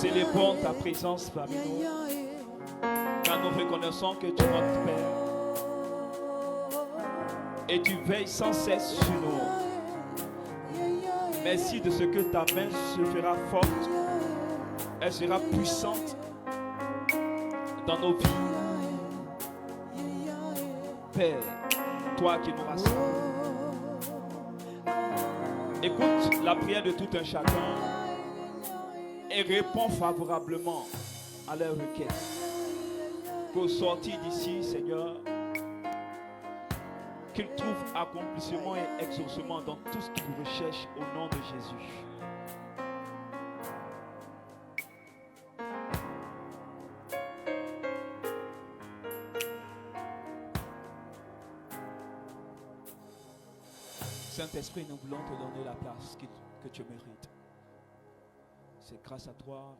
Célébrons ta présence parmi nous, car nous reconnaissons que tu es notre Père et tu veilles sans cesse sur nous. Merci de ce que ta main se fera forte, elle sera puissante dans nos vies. Père, toi qui nous rassembles, écoute la prière de tout un chacun et réponds favorablement à leurs requêtes. Qu'au sortir d'ici, Seigneur, qu'ils trouvent accomplissement et exaucement dans tout ce qu'ils recherchent au nom de Jésus. Saint-Esprit, nous voulons te donner la place que tu mérites. C'est grâce à toi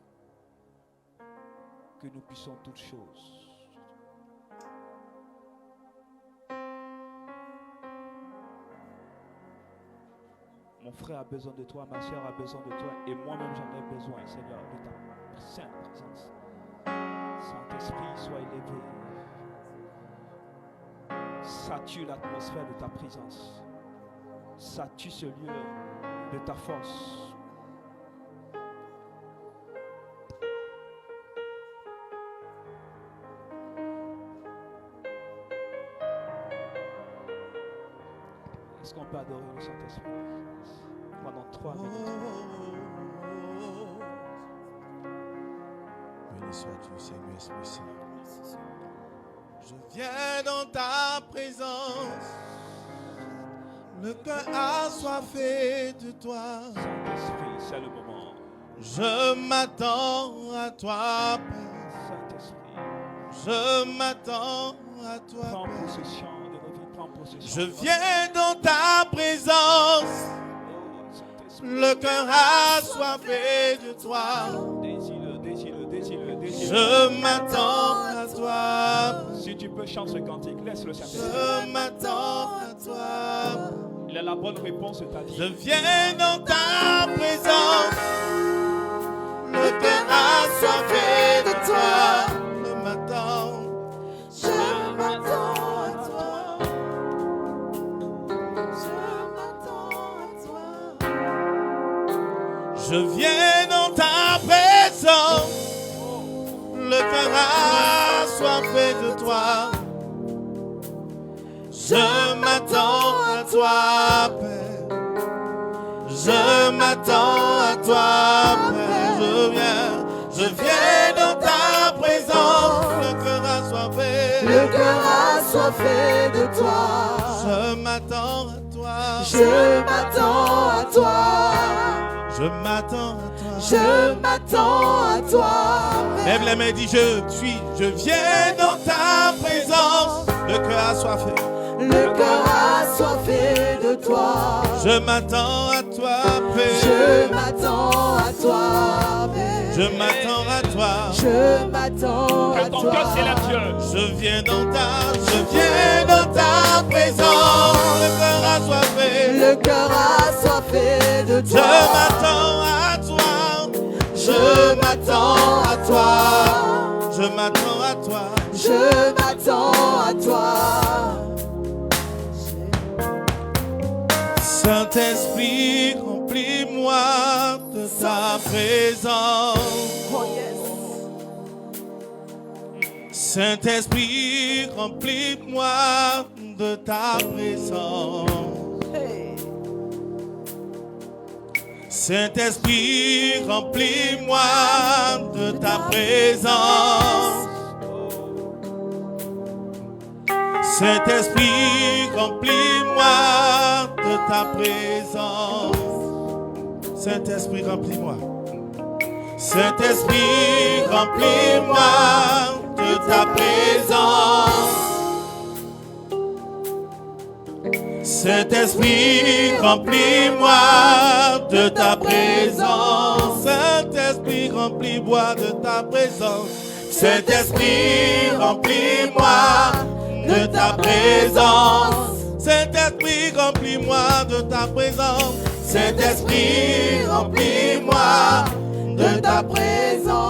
que nous puissions toutes choses. Mon frère a besoin de toi, ma soeur a besoin de toi, et moi-même j'en ai besoin, Seigneur, de ta sainte présence. Saint-Esprit, sois élevé. Sature l'atmosphère de ta présence. Sature ce lieu de ta force. Est-ce qu'on peut adorer le Saint-Esprit pendant 3 minutes? Béni sois-tu, Seigneur Esprit Saint. Je viens dans ta présence. Le cœur assoiffé de toi. Saint-Esprit, c'est le moment. Je m'attends à toi, Père. Saint-Esprit, je m'attends à toi, prends Père. possession de nos vies, prends possession. Je viens dans ta présence. Le cœur assoiffé de toi. Désire-le, désire-le, désire-le, désire-le. Je m'attends à toi. Si tu peux chanter ce cantique, laisse le Saint-Esprit. Je m'attends à toi. Il a la bonne réponse de ta vie. Je viens dans ta présence. Le cœur assoiffé de toi. Je m'attends. Je m'attends à toi. Je m'attends à toi. Je viens dans ta présence. Le cœur assoiffé de toi. Je m'attends à toi, Père. Je m'attends à toi, Père. Je viens dans ta présence. Le cœur assoiffé. Le cœur assoiffé de toi. Je m'attends à toi. Je m'attends à toi. Je m'attends à toi. Je m'attends à toi. Lève les mains et dis je viens dans ta présence. Le cœur assoiffé. Le cœur assoiffé de toi. Je m'attends à toi, Père. Je m'attends à toi, Père. Je m'attends à toi. Je m'attends à toi. Que ton cœur s'élève, Dieu. Je viens dans ta présence. Le cœur assoiffé. Le cœur assoiffé de toi. Je m'attends à toi. Je m'attends à toi. Je m'attends à toi. Je m'attends à toi. Saint-Esprit, remplis-moi de ta présence. Oh yes. Saint-Esprit, remplis-moi de ta présence. Hey. Saint-Esprit, remplis-moi de ta présence. Saint-Esprit, remplis-moi de ta présence. Saint-Esprit, remplis-moi. Saint-Esprit, remplis-moi de ta présence. Saint-Esprit, remplis-moi de ta présence. Saint-Esprit, remplis-moi de ta présence. Saint-Esprit, remplis-moi de ta présence. Saint-Esprit, remplis-moi de ta présence. Saint-Esprit, remplis-moi de ta présence.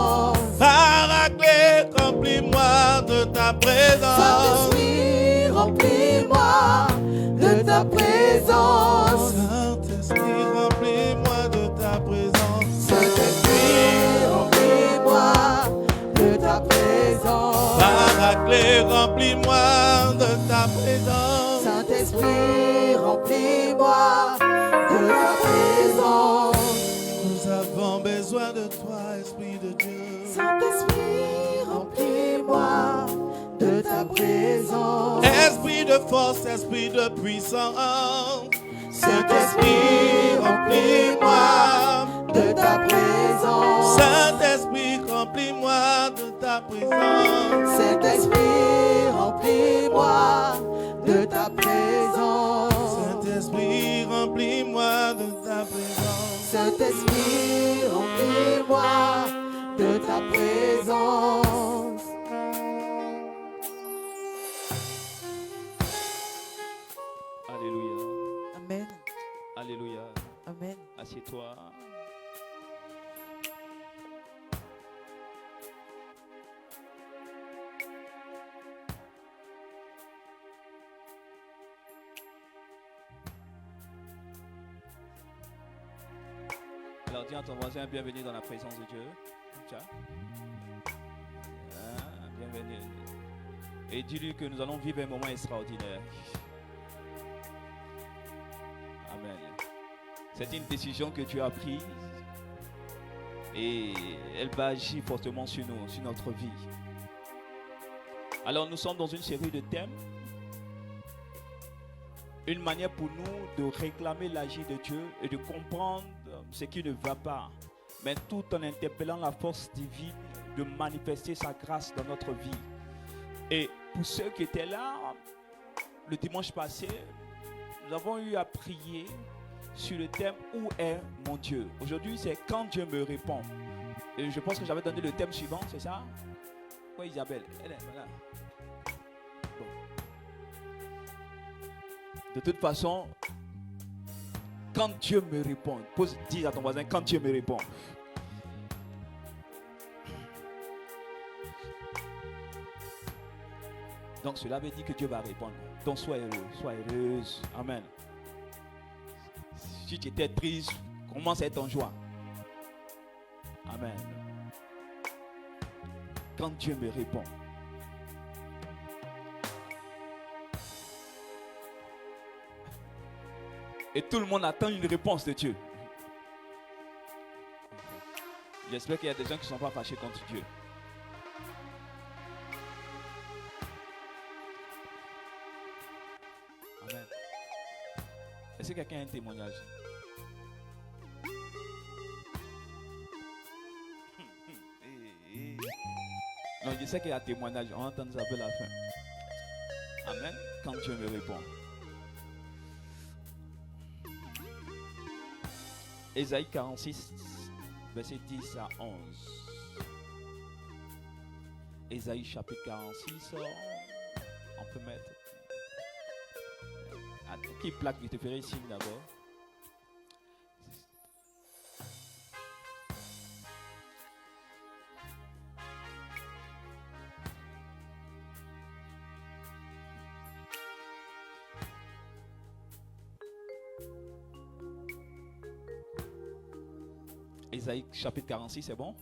besoin de toi, Esprit de Dieu. Saint-Esprit, remplis-moi de ta présence. Esprit de force, esprit de puissance. Saint-Esprit, remplis-moi de ta présence. Saint-Esprit, remplis-moi de ta présence. Saint-Esprit, remplis-moi de ta présence. Saint-Esprit, remplis-moi de ta présence. Saint-Esprit, remplis-moi de ta présence. Alléluia. Amen. Alléluia. Amen. Assieds-toi. Alors dis à ton voisin, bienvenue dans la présence de Dieu. Tiens. Bienvenue. Et dis-lui que nous allons vivre un moment extraordinaire. Amen. C'est une décision que tu as prise et elle va agir fortement sur nous, sur notre vie. Alors nous sommes dans une série de thèmes. Une manière pour nous de réclamer l'agir de Dieu et de comprendre ce qui ne va pas, mais tout en interpellant la force divine de manifester sa grâce dans notre vie. Et pour ceux qui étaient là, le dimanche passé, nous avons eu à prier sur le thème « Où est mon Dieu ?» Aujourd'hui, c'est « Quand Dieu me répond ». Et je pense que j'avais donné le thème suivant, c'est ça? Oui, Isabelle, elle est là. Bon. De toute façon, quand Dieu me répond, dis à ton voisin, quand Dieu me répond. Donc cela veut dire que Dieu va répondre. Donc sois heureux, sois heureuse. Amen. Si tu étais triste, commence à être en joie. Amen. Quand Dieu me répond. Et tout le monde attend une réponse de Dieu. J'espère qu'il y a des gens qui ne sont pas fâchés contre Dieu. Amen. Est-ce que quelqu'un a un témoignage? Non, je sais qu'il y a un témoignage. On entend ça à la fin. Amen. Quand Dieu me répond. Ésaïe 46, verset 10 à 11. Ésaïe chapitre 46, on peut mettre. Qui plaque, je te ferai signe d'abord. Ésaïe chapitre 46, c'est bon?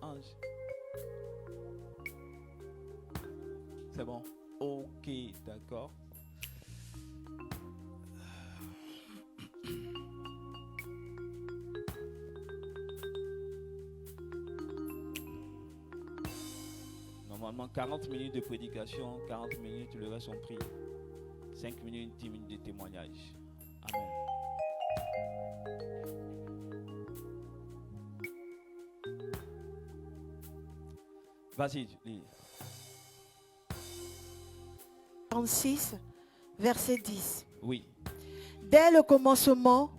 Ange. C'est bon? Ok, d'accord. Normalement, 40 minutes de prédication, 40 minutes, le reste sont pris. 5 minutes, 10 minutes de témoignage. Amen. Vas-y, lis. 46, verset 10. Oui. Dès le commencement,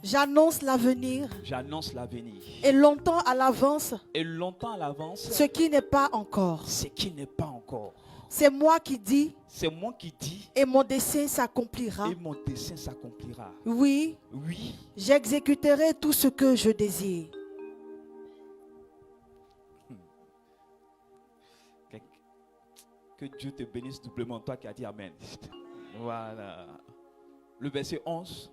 j'annonce l'avenir. J'annonce l'avenir. Et longtemps à l'avance. Et longtemps à l'avance. Ce qui n'est pas encore. Ce qui n'est pas encore. C'est moi qui dis. C'est moi qui dis. Et mon dessein s'accomplira. Et mon dessein s'accomplira. Oui. Oui. J'exécuterai tout ce que je désire. Que Dieu te bénisse doublement, toi qui as dit Amen. Voilà. Le verset 11.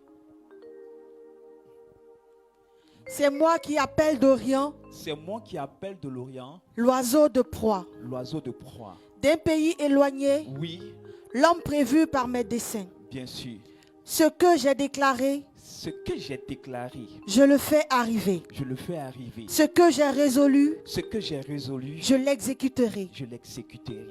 C'est moi qui appelle d'Orient. C'est moi qui appelle de l'Orient. L'oiseau de proie. L'oiseau de proie. D'un pays éloigné. Oui. L'homme prévu par mes desseins. Bien sûr. Ce que j'ai déclaré. Ce que j'ai déclaré, je le fais arriver. je le fais arriver. Ce que j'ai résolu, Ce que j'ai résolu, je l'exécuterai. je l'exécuterai.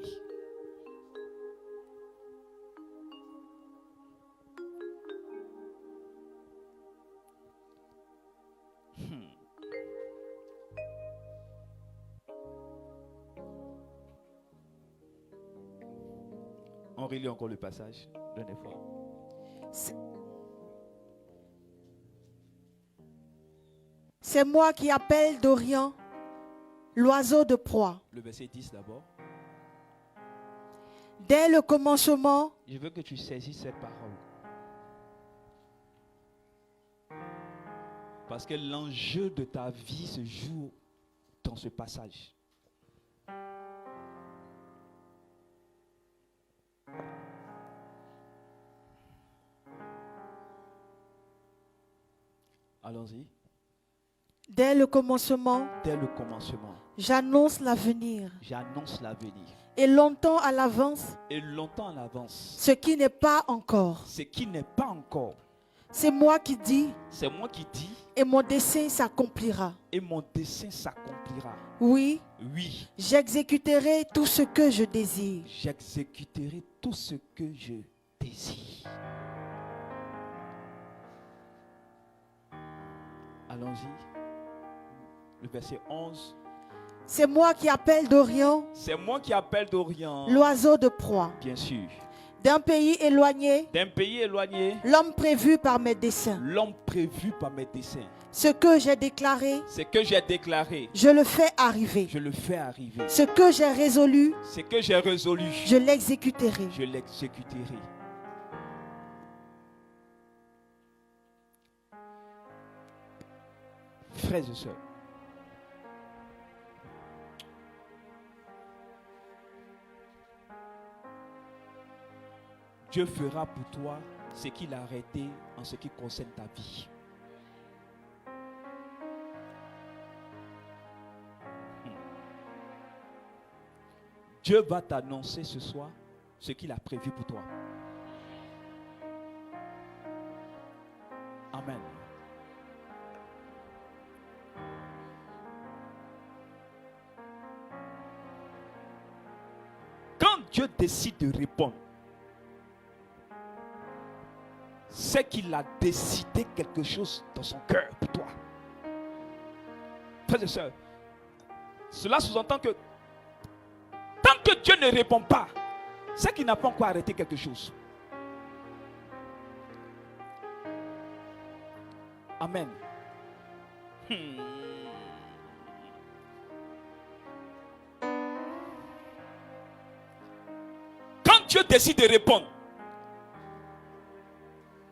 On relit encore le passage d'un effort. C'est moi qui appelle d'Orient l'oiseau de proie. Le verset 10 d'abord. Dès le commencement, Je veux que tu saisisses cette parole. Parce que l'enjeu de ta vie se joue dans ce passage. Allons-y. dès le commencement, Dès le commencement, j'annonce l'avenir. j'annonce l'avenir. Et longtemps à l'avance, Et longtemps en avance, ce qui n'est pas encore. ce qui n'est pas encore, C'est moi qui dis, c'est moi qui dis, et mon dessein s'accomplira. et mon dessein s'accomplira. Oui, Oui, j'exécuterai tout ce que je désire. j'exécuterai tout ce que je désire. Allons-y. Le verset 11. C'est moi qui appelle d'Orient C'est moi qui appelle d'Orient, l'oiseau de proie. bien sûr, D'un pays éloigné, d'un pays éloigné, l'homme prévu par mes desseins. l'homme prévu par mes desseins. Ce que j'ai déclaré, Ce que j'ai déclaré, je le fais arriver. je le fais arriver. Ce que j'ai résolu, Ce que j'ai résolu, je l'exécuterai. je l'exécuterai. Frères et sœurs, Dieu fera pour toi ce qu'il a arrêté en ce qui concerne ta vie. Dieu va t'annoncer ce soir ce qu'il a prévu pour toi. Amen. Quand Dieu décide de répondre, c'est qu'il a décidé quelque chose dans son cœur pour toi. Frères et sœurs, cela sous-entend que tant que Dieu ne répond pas, c'est qu'il n'a pas encore arrêté quelque chose. Amen. Quand Dieu décide de répondre,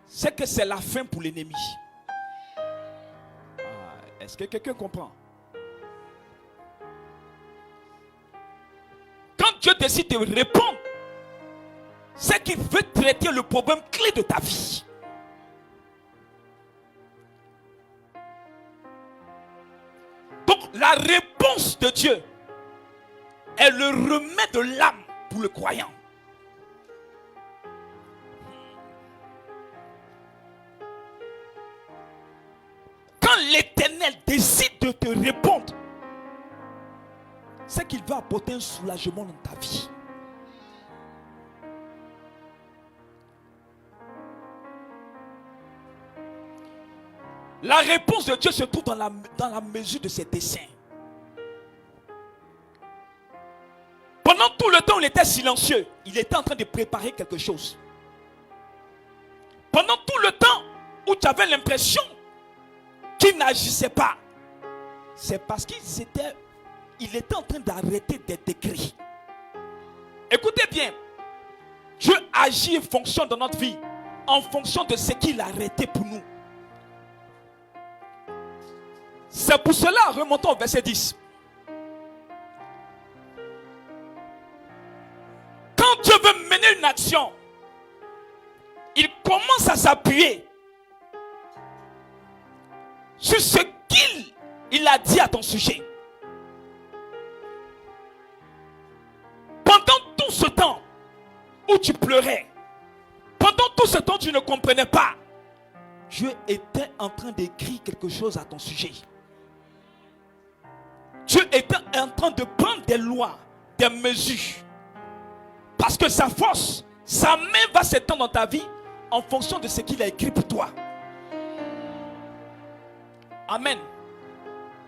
c'est que c'est la fin pour l'ennemi. Est-ce que quelqu'un comprend? Quand Dieu décide de répondre, c'est qu'il veut traiter le problème clé de ta vie. Donc la réponse de Dieu est le remède de l'âme pour le croyant. Quand l'Éternel décide de te répondre, c'est qu'il va apporter un soulagement dans ta vie. La réponse de Dieu se trouve dans la mesure de ses desseins. Pendant tout le temps où il était silencieux, il était en train de préparer quelque chose. Pendant tout le temps où tu avais l'impression qu'il n'agissait pas, c'est parce qu'il était en train d'arrêter des décrets. Écoutez bien, Dieu agit et fonctionne dans notre vie en fonction de ce qu'il a arrêté pour nous. C'est pour cela, remontons au verset 10. Quand Dieu veut mener une action, il commence à s'appuyer sur ce qu'il a dit à ton sujet. Pendant tout ce temps où tu pleurais, pendant tout ce temps où tu ne comprenais pas, Dieu était en train d'écrire quelque chose à ton sujet. Dieu était en train de prendre des lois, des mesures. Parce que sa force, sa main va s'étendre dans ta vie en fonction de ce qu'il a écrit pour toi. Amen.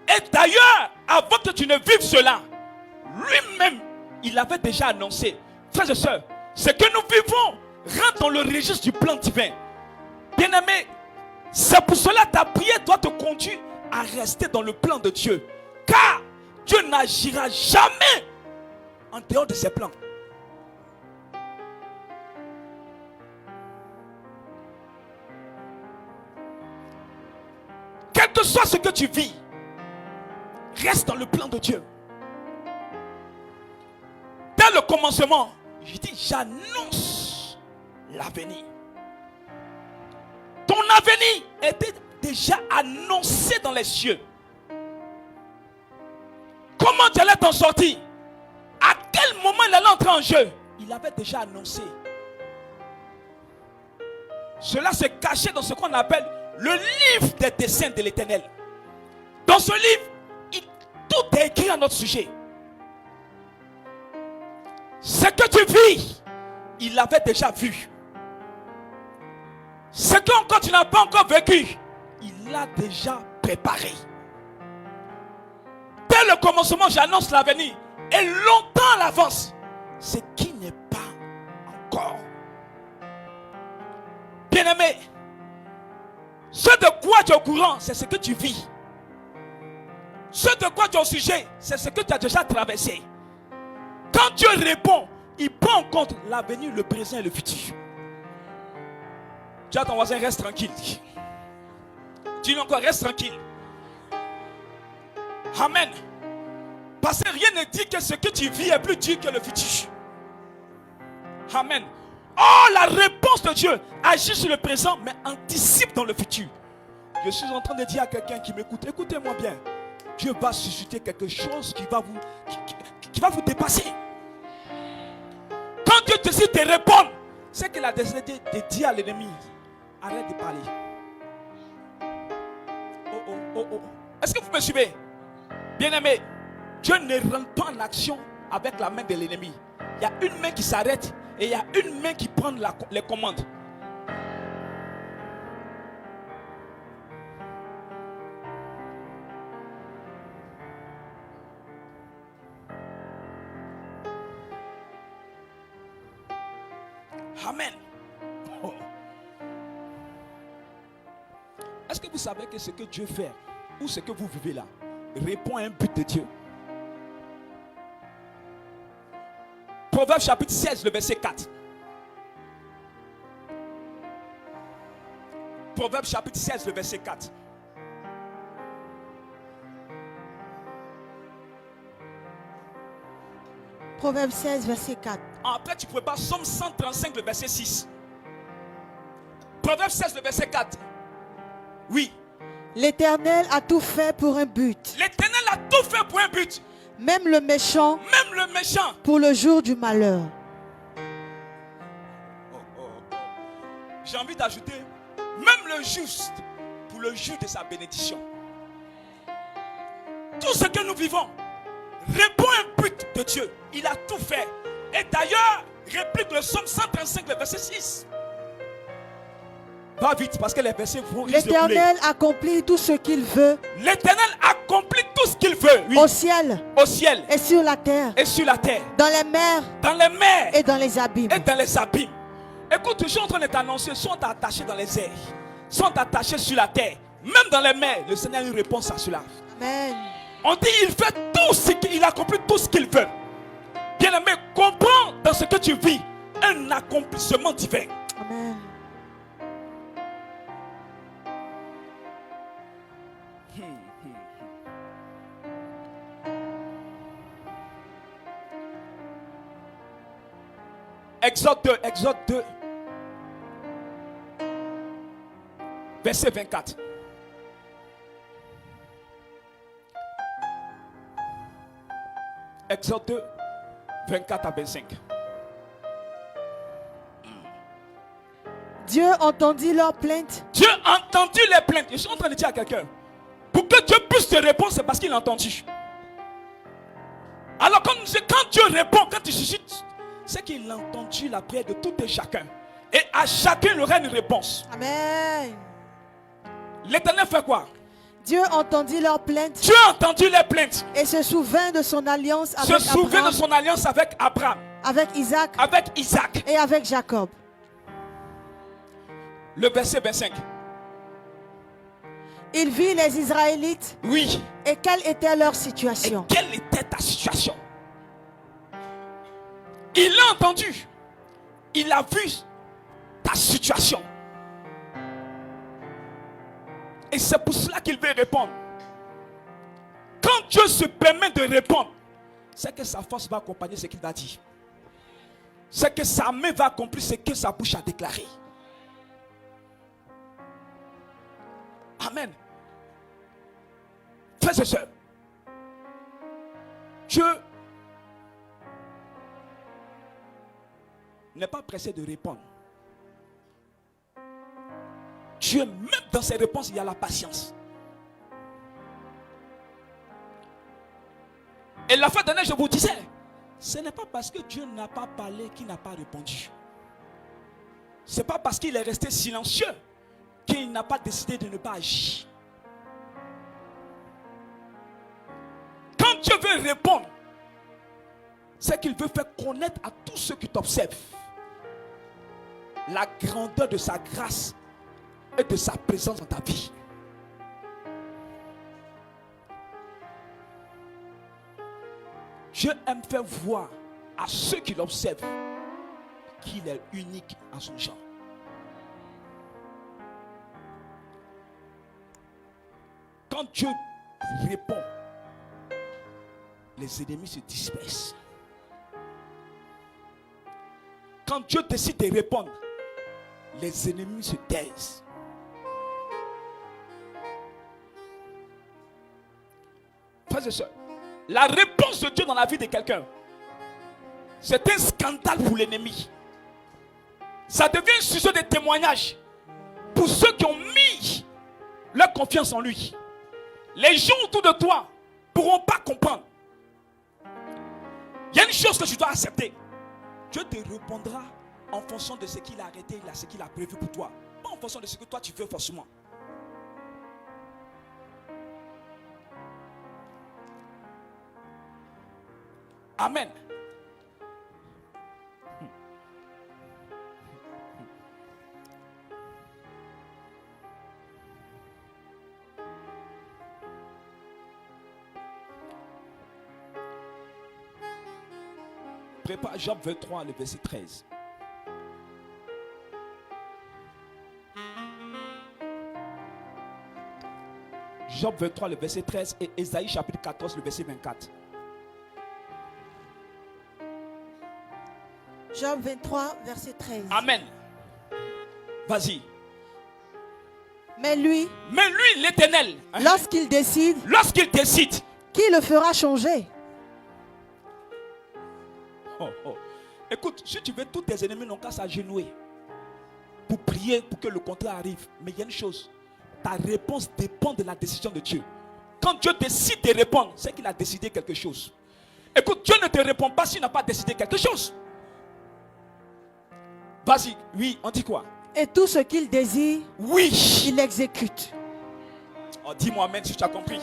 Et d'ailleurs, avant que tu ne vives cela, lui-même, il avait déjà annoncé. Frères et sœurs, ce que nous vivons rentre dans le registre du plan divin. Bien-aimé, c'est pour cela que ta prière doit te conduire à rester dans le plan de Dieu. Car Dieu n'agira jamais en dehors de ses plans. Quel que soit ce que tu vis, reste dans le plan de Dieu. Dès le commencement, je dis, j'annonce l'avenir. Ton avenir était déjà annoncé dans les cieux. Comment tu allais t'en sortir? À quel moment il allait entrer en jeu? Il avait déjà annoncé. Cela se cachait dans ce qu'on appelle le livre des desseins de l'Éternel. Dans ce livre, tout est écrit à notre sujet. Ce que tu vis, il l'avait déjà vu. Ce que encore tu n'as pas encore vécu, il l'a déjà préparé. Dès le commencement, j'annonce l'avenir. Et longtemps à l'avance, ce qui n'est pas encore. Bien-aimé, ce de quoi tu es au courant, c'est ce que tu vis. Ce de quoi tu es au sujet, c'est ce que tu as déjà traversé. Quand Dieu répond, il prend en compte l'avenir, le présent et le futur. Dis à ton voisin, reste tranquille. Dis-lui encore, reste tranquille. Amen. Parce que rien ne dit que ce que tu vis est plus dur que le futur. Amen. Oh, la réponse de Dieu agit sur le présent, mais anticipe dans le futur. Je suis en train de dire à quelqu'un qui m'écoute, écoutez-moi bien. Dieu va susciter quelque chose qui va vous dépasser. Quand Dieu décide de répondre, c'est qu'il a décidé de dire à l'ennemi, arrête de parler. Oh. Est-ce que vous me suivez? Bien-aimé, Dieu ne rentre pas en action avec la main de l'ennemi. Il y a une main qui s'arrête et il y a une main qui prend les commandes. Amen. Oh. Est-ce que vous savez que ce que Dieu fait ou ce que vous vivez là répond à un but de Dieu? Proverbe chapitre 16, le verset 4. Proverbe chapitre 16, le verset 4. Proverbe 16, verset 4. Après, tu prépares Somme 135, le verset 6. Proverbe 16, le verset 4. Oui. L'Éternel a tout fait pour un but. L'Éternel a tout fait pour un but. Même le méchant pour le jour du malheur. J'ai envie d'ajouter, même le juste pour le jour de sa bénédiction. Tout ce que nous vivons répond à un but de Dieu. Il a tout fait. Et d'ailleurs, réplique le Somme 135, le verset 6. Va vite parce que les versets vont. L'Éternel accomplit tout ce qu'il veut. L'Éternel accomplit tout ce qu'il veut. Oui. Au ciel. Au ciel. Et sur la terre. Et sur la terre. Dans les mers. Dans les mers. Et dans les abîmes. Et dans les abîmes. Écoute, je suis en train de t'annoncer, sont attachés dans les airs, sont attachés sur la terre, même dans les mers. Le Seigneur a une réponse à cela. Amen. On dit il fait tout ce qu'il accomplit, tout ce qu'il veut. Bien-aimé, comprends dans ce que tu vis un accomplissement divin. Amen. Exode 2, verset 24. Exode 2, 24 à 25. Dieu entendit leurs plaintes. Dieu a entendu les plaintes. Je suis en train de dire à quelqu'un, pour que Dieu puisse te répondre, c'est parce qu'il a entendu. Alors quand Dieu répond, quand tu suscites, c'est qu'il a entendu la prière de tout et chacun. Et à chacun, il aura une réponse. Amen. L'Éternel fait quoi? Dieu entendit leurs plaintes. Dieu a entendu les plaintes. Et se souvint de son alliance avec Se souvient Abraham, de son alliance avec Abraham, avec Isaac avec Isaac. et avec Jacob. Le verset 25. Il vit les Israélites. Oui. Et quelle était leur Et situation? quelle était ta situation? Il l'a entendu. Il a vu ta situation. Et c'est pour cela qu'il veut répondre. Quand Dieu se permet de répondre, c'est que sa force va accompagner ce qu'il va dire. C'est que sa main va accomplir ce que sa bouche a déclaré. Amen. Frères et sœurs, Dieu n'est pas pressé de répondre. Dieu, même dans ses réponses, il y a la patience. Et la fois dernière, je vous disais, ce n'est pas parce que Dieu n'a pas parlé qu'il n'a pas répondu. Ce n'est pas parce qu'il est resté silencieux qu'il n'a pas décidé de ne pas agir. Quand Dieu veut répondre, c'est qu'il veut faire connaître à tous ceux qui t'observent la grandeur de sa grâce et de sa présence dans ta vie. Dieu aime faire voir à ceux qui l'observent qu'il est unique en son genre. Quand Dieu répond, les ennemis se dispersent. Quand Dieu décide de répondre, les ennemis se taisent. Frères et sœurs, la réponse de Dieu dans la vie de quelqu'un, c'est un scandale pour l'ennemi. Ça devient un sujet de témoignage pour ceux qui ont mis leur confiance en lui. Les gens autour de toi ne pourront pas comprendre. Il y a une chose que tu dois accepter. Dieu te répondra en fonction de ce qu'il a arrêté, ce qu'il a prévu pour toi. Pas en fonction de ce que toi tu veux forcément. Amen. Prépare Job 23, le verset 13. Job 23, le verset 13 et Ésaïe chapitre 14, le verset 24. Job 23, verset 13. Amen. Vas-y. Mais lui, l'Éternel, lorsqu'il décide, qui le fera changer? Écoute, si tu veux, tous tes ennemis n'ont qu'à s'agenouiller pour prier pour que le contrat arrive. Mais il y a une chose, ta réponse dépend de la décision de Dieu. Quand Dieu décide de répondre, c'est qu'il a décidé quelque chose. Écoute, Dieu ne te répond pas s'il n'a pas décidé quelque chose. Vas-y, oui, on dit quoi? Et tout ce qu'il désire, oui, il exécute. Oh, dis-moi amen si tu as compris.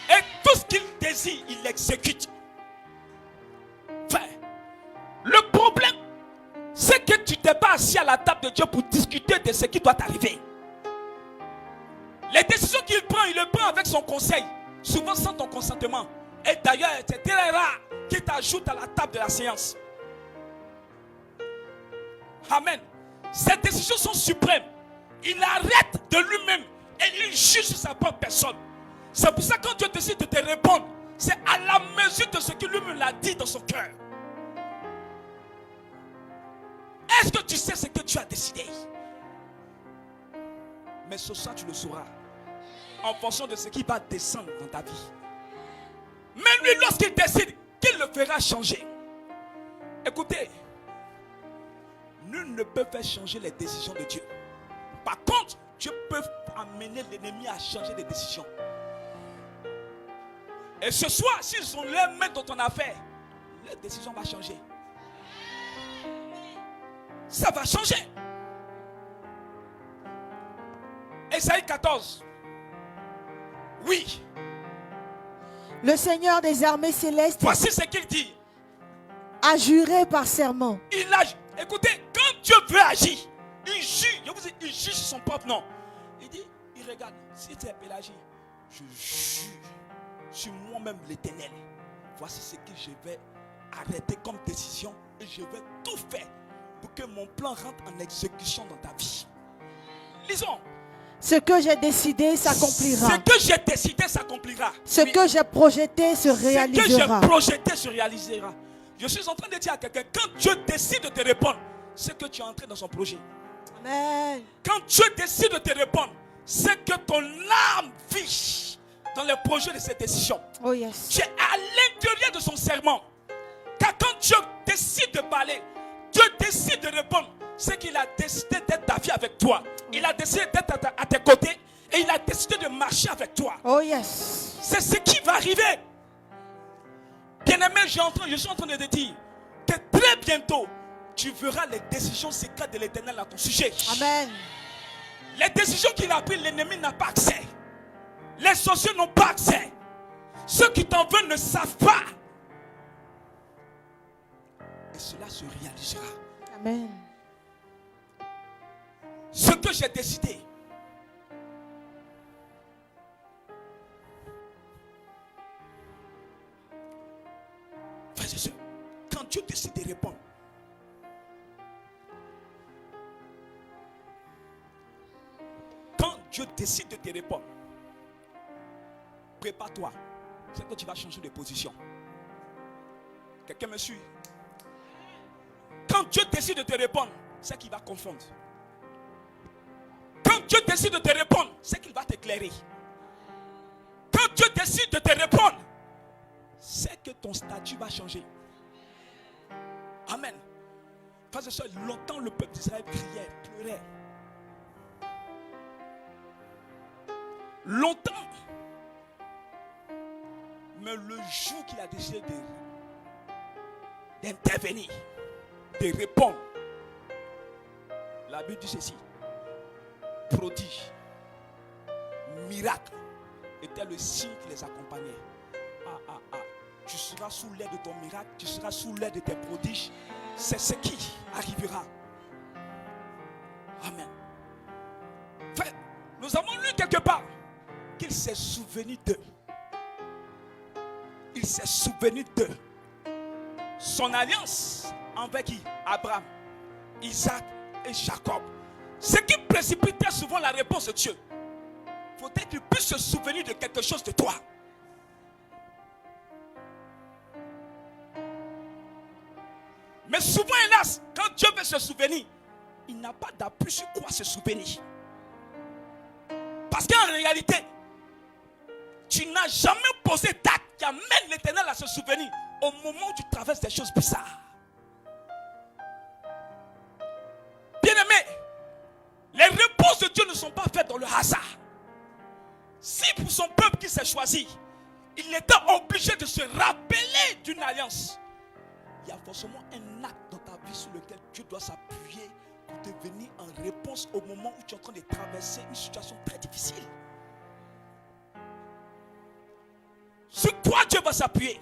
Et tout ce qu'il désire, il l'exécute. Enfin, le problème, c'est que tu t'es pas assis à la table de Dieu pour discuter de ce qui doit t'arriver. Les décisions qu'il prend, il les prend avec son conseil, souvent sans ton consentement. Et d'ailleurs, c'est très rare qu'il t'ajoute à la table de la séance. Amen. Ces décisions sont suprêmes. Il arrête de lui-même et il juge sur sa propre personne. C'est pour ça que quand Dieu décide de te répondre, c'est à la mesure de ce qu'il lui-même l'a dit dans son cœur. Est-ce que tu sais ce que tu as décidé? Mais ce soir, tu le sauras en fonction de ce qui va descendre dans ta vie. Mais lui, lorsqu'il décide qu'il le fera changer, écoutez, Nul ne peut faire changer les décisions de Dieu. Par contre, Dieu peut amener l'ennemi à changer des décisions. Et ce soir, s'ils ont les mains dans ton affaire, la décision va changer. Ça va changer. Ésaïe 14. Oui. Le Seigneur des armées célestes Voici ce qu'il dit. a juré par serment. Il a, écoutez, quand Dieu veut agir, il juge. Je vous dis, il juge son propre nom. Il dit, il regarde, si tu es Pélagie, je jure sur moi-même l'Éternel. Voici ce que je vais arrêter comme décision et je vais tout faire pour que mon plan rentre en exécution dans ta vie. Lisons. Ce que j'ai décidé s'accomplira. Ce que j'ai décidé s'accomplira. Ce que j'ai projeté se réalisera. Ce que j'ai projeté se réalisera. Je suis en train de dire à quelqu'un, quand Dieu décide de te répondre, c'est que tu es entré dans son projet. Amen. Quand Dieu décide de te répondre, c'est que ton âme vit dans les projets de cette décision. Oh yes. Tu es à l'intérieur de son serment. Car quand Dieu décide de parler, Dieu décide de répondre, c'est qu'il a décidé d'être ta vie avec toi. Il a décidé d'être à tes côtés et il a décidé de marcher avec toi. Oh yes. C'est ce qui va arriver. Bien-aimé, je suis en train de te dire que très bientôt, tu verras les décisions secrètes de l'Éternel à ton sujet. Amen. Les décisions qu'il a prises, l'ennemi n'a pas accès. Les sorciers n'ont pas accès. Ceux qui t'en veulent ne savent pas. Et cela se réalisera. Amen. Ce que j'ai décidé. Frères et sœurs, quand Dieu décide de répondre, quand Dieu décide de te répondre, prépare-toi. C'est que tu vas changer de position. Quelqu'un me suit? Quand Dieu décide de te répondre, c'est qu'il va confondre. Quand Dieu décide de te répondre, c'est qu'il va t'éclairer. Quand Dieu décide de te répondre, c'est que ton statut va changer. Amen. Frères et sœurs, longtemps le peuple d'Israël criait, pleurait. Longtemps. Mais le jour qu'il a décidé d'intervenir, de répondre, la Bible dit ceci: prodige, miracle était le signe qui les accompagnait. Tu seras sous l'aide de ton miracle, tu seras sous l'aide de tes prodiges. C'est ce qui arrivera. Amen. Frère, nous avons lu quelque part qu'il s'est souvenu d'eux. Il s'est souvenu d'eux. Son alliance avec qui? Abraham, Isaac et Jacob. Ce qui précipitait souvent la réponse de Dieu. Il faudrait qu'il puisse se souvenir de quelque chose de toi. Mais souvent, hélas, quand Dieu veut se souvenir, il n'a pas d'appui sur quoi se souvenir. Parce qu'en réalité, tu n'as jamais posé d'acte qui amène l'Éternel à se souvenir au moment où tu traverses des choses bizarres. Bien-aimé, les réponses de Dieu ne sont pas faites dans le hasard. Si pour son peuple qui s'est choisi, il était obligé de se rappeler d'une alliance, il y a forcément un acte dans ta vie sur lequel Dieu doit s'appuyer pour te venir en réponse au moment où tu es en train de traverser une situation très difficile. Sur quoi Dieu va s'appuyer?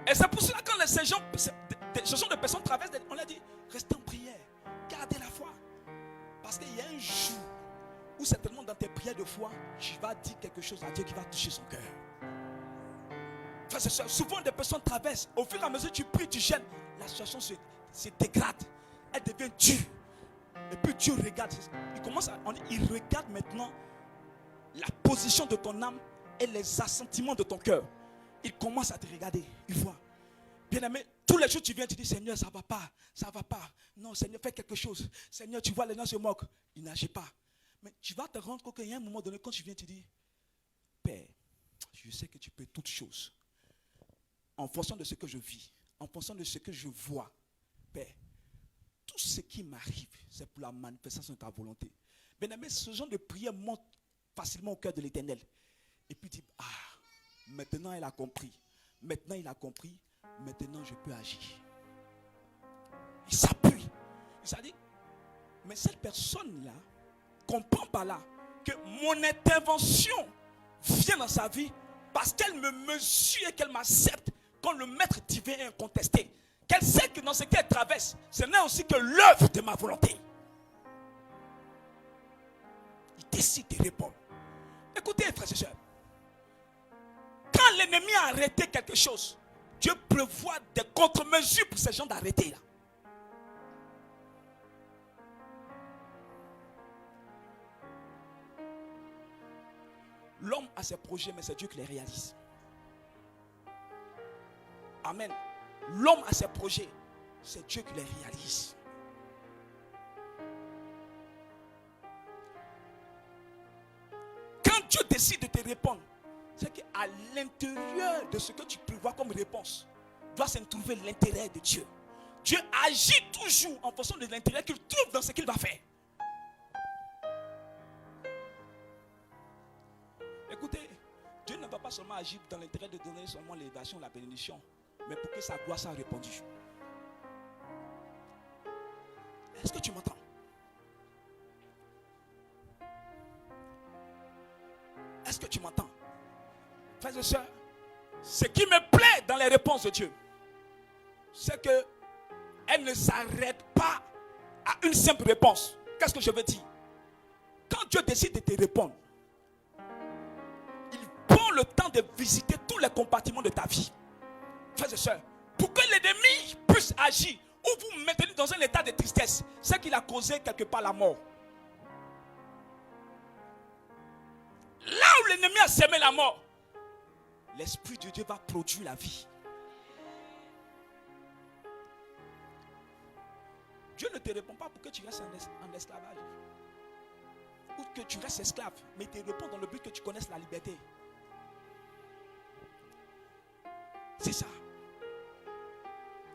Et c'est pour cela que quand ces gens de personnes traversent, on leur dit, restez en prière, gardez la foi. Parce qu'il y a un jour où certainement dans tes prières de foi, tu vas dire quelque chose à Dieu qui va toucher son cœur. Souvent des personnes traversent, au fur et à mesure que tu pries, tu gênes, la situation se dégrade, elle devient dure. Et puis Dieu regarde, il regarde maintenant la position de ton âme et les assentiments de ton cœur. Il commence à te regarder, il voit. Bien-aimé, tous les jours tu viens, tu dis, Seigneur, ça ne va pas, ça ne va pas. Non, Seigneur, fais quelque chose. Seigneur, tu vois, les gens se moquent. Il n'agit pas. Mais tu vas te rendre compte qu'il y a un moment donné, quand tu viens, tu dis, Père, je sais que tu peux toutes choses. En fonction de ce que je vis, en fonction de ce que je vois, Père, tout ce qui m'arrive, c'est pour la manifestation de ta volonté. Bien-aimé, ce genre de prière monte facilement au cœur de l'Éternel. Et puis il dit, maintenant il a compris. Maintenant il a compris. Maintenant je peux agir. Il s'appuie. Il s'est dit, mais cette personne-là comprend par là que mon intervention vient dans sa vie parce qu'elle me mesure et qu'elle m'accepte comme le maître divin est incontesté. Qu'elle sait que dans ce qu'elle traverse, ce n'est aussi que l'œuvre de ma volonté. Il décide de répondre. Écoutez, frères et sœurs, quand l'ennemi a arrêté quelque chose, Dieu prévoit des contre-mesures pour ces gens d'arrêter là. L'homme a ses projets, mais c'est Dieu qui les réalise. Amen. L'homme a ses projets, c'est Dieu qui les réalise. Quand Dieu décide de te répondre, c'est qu'à l'intérieur de ce que tu prévois comme réponse, doit se trouver l'intérêt de Dieu. Dieu agit toujours en fonction de l'intérêt qu'il trouve dans ce qu'il va faire. Écoutez, Dieu ne va pas seulement agir dans l'intérêt de donner seulement l'élévation, la bénédiction, mais pour que sa gloire soit répandue. Est-ce que tu m'entends? Est-ce que tu m'entends? Frères et sœurs, ce qui me plaît dans les réponses de Dieu, c'est qu'elle ne s'arrête pas à une simple réponse. Qu'est-ce que je veux dire? Quand Dieu décide de te répondre, il prend le temps de visiter tous les compartiments de ta vie. Frères et sœurs, pour que l'ennemi puisse agir ou vous maintenir dans un état de tristesse, c'est qu'il a causé quelque part la mort. Là où l'ennemi a semé la mort, l'Esprit de Dieu va produire la vie. Dieu ne te répond pas pour que tu restes en esclavage ou que tu restes esclave, mais il te répond dans le but que tu connaisses la liberté. C'est ça.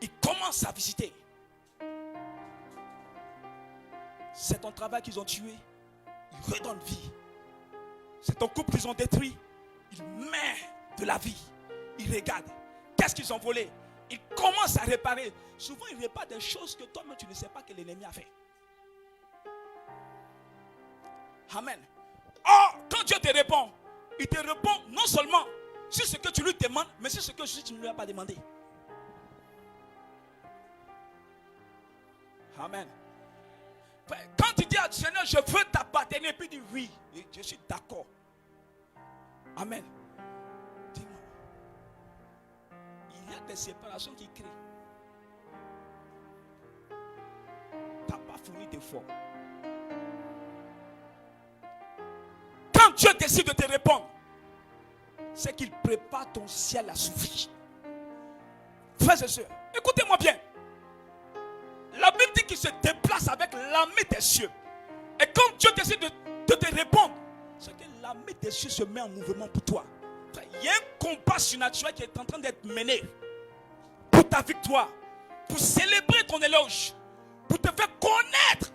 Il commence à visiter. C'est ton travail qu'ils ont tué, il redonne vie. C'est ton couple qu'ils ont détruit, il met de la vie. Il regarde. Qu'est-ce qu'ils ont volé? Il commence à réparer. Souvent, il répare des choses que toi-même tu ne sais pas que l'ennemi a fait. Amen. Or, quand Dieu te répond, il te répond non seulement sur ce que tu lui demandes, mais sur ce que tu ne lui as pas demandé. Amen. Quand tu dis à Seigneur, je veux t'appartenir, puis il dit oui, je suis d'accord. Amen. Dis-moi, il y a des séparations qui créent. Tu n'as pas fourni d'efforts. Quand Dieu décide de te répondre, c'est qu'il prépare ton ciel à souffrir. Frères et sœurs, écoutez-moi bien. La Bible dit qu'il se déplace avec l'armée des cieux. Et quand Dieu décide de te répondre, c'est que l'armée des cieux se met en mouvement pour toi. Il y a un combat surnaturel qui est en train d'être mené pour ta victoire, pour célébrer ton éloge, pour te faire connaître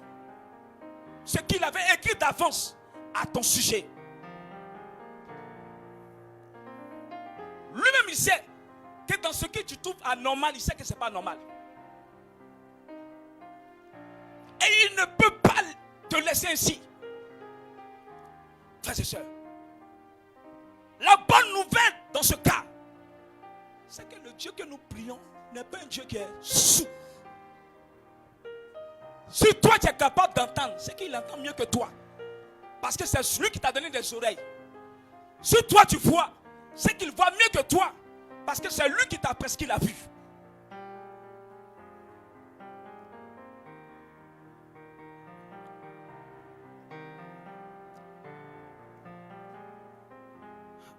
ce qu'il avait écrit d'avance à ton sujet. Lui-même, il sait que dans ce que tu trouves anormal, il sait que ce n'est pas normal. Et il ne peut pas te laisser ainsi. Frères et sœurs, la bonne nouvelle dans ce cas, c'est que le Dieu que nous prions n'est pas un Dieu qui est sourd. Si toi tu es capable d'entendre, c'est qu'il entend mieux que toi. Parce que c'est celui qui t'a donné des oreilles. Si toi tu vois, c'est qu'il voit mieux que toi. Parce que c'est lui qui t'a prescrit la vue.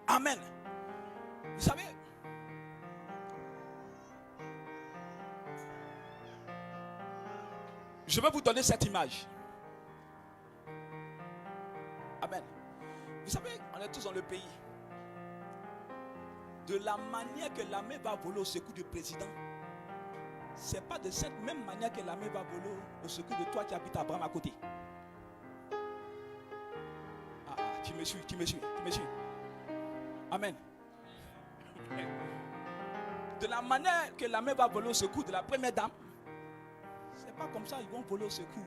Amen. Vous savez, je vais vous donner cette image. Amen. Vous savez, on est tous dans le pays. De la manière que l'armée va voler au secours du président, c'est pas de cette même manière que l'armée va voler au secours de toi qui habites Abraham à côté. Tu me suis. Amen. De la manière que l'armée va voler au secours de la première dame, c'est pas comme ça ils vont voler au secours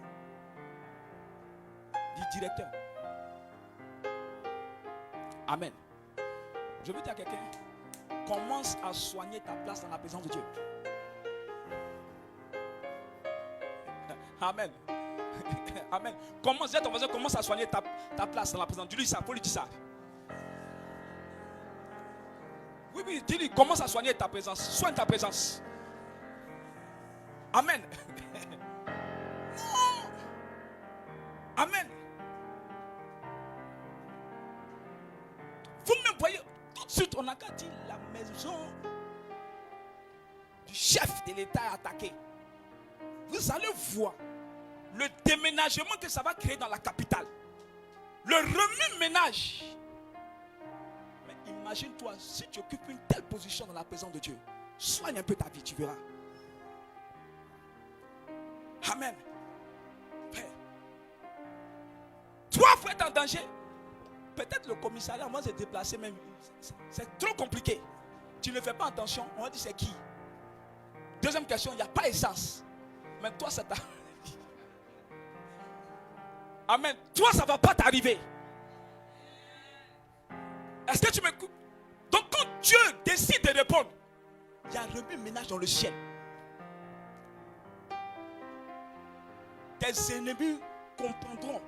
du directeur. Amen. Je veux dire à quelqu'un, commence à soigner ta place dans la présence de Dieu. Amen. Amen. Commence à soigner ta place dans la présence. Dis-lui ça, faut lui dire ça. Oui, dis-lui, commence à soigner ta présence. Soigne ta présence. Amen. Non. Amen. Vous-même voyez, tout de suite, on n'a qu'à dire la maison du chef de l'État est attaquée. Vous allez voir le déménagement que ça va créer dans la capitale. Le remue-ménage. Mais imagine-toi, si tu occupes une telle position dans la présence de Dieu, soigne un peu ta vie, tu verras. Amen. Frère, toi, faut être en danger. Peut-être le commissariat, moi, se déplacer même. C'est trop compliqué. Tu ne fais pas attention. On va dire c'est qui. Deuxième question, il n'y a pas essence. Mais toi, ça t'a... Amen. Toi, ça ne va pas t'arriver. Est-ce que tu m'écoutes? Donc, quand Dieu décide de répondre, il y a un remue-ménage dans le ciel. Tes ennemis comprendront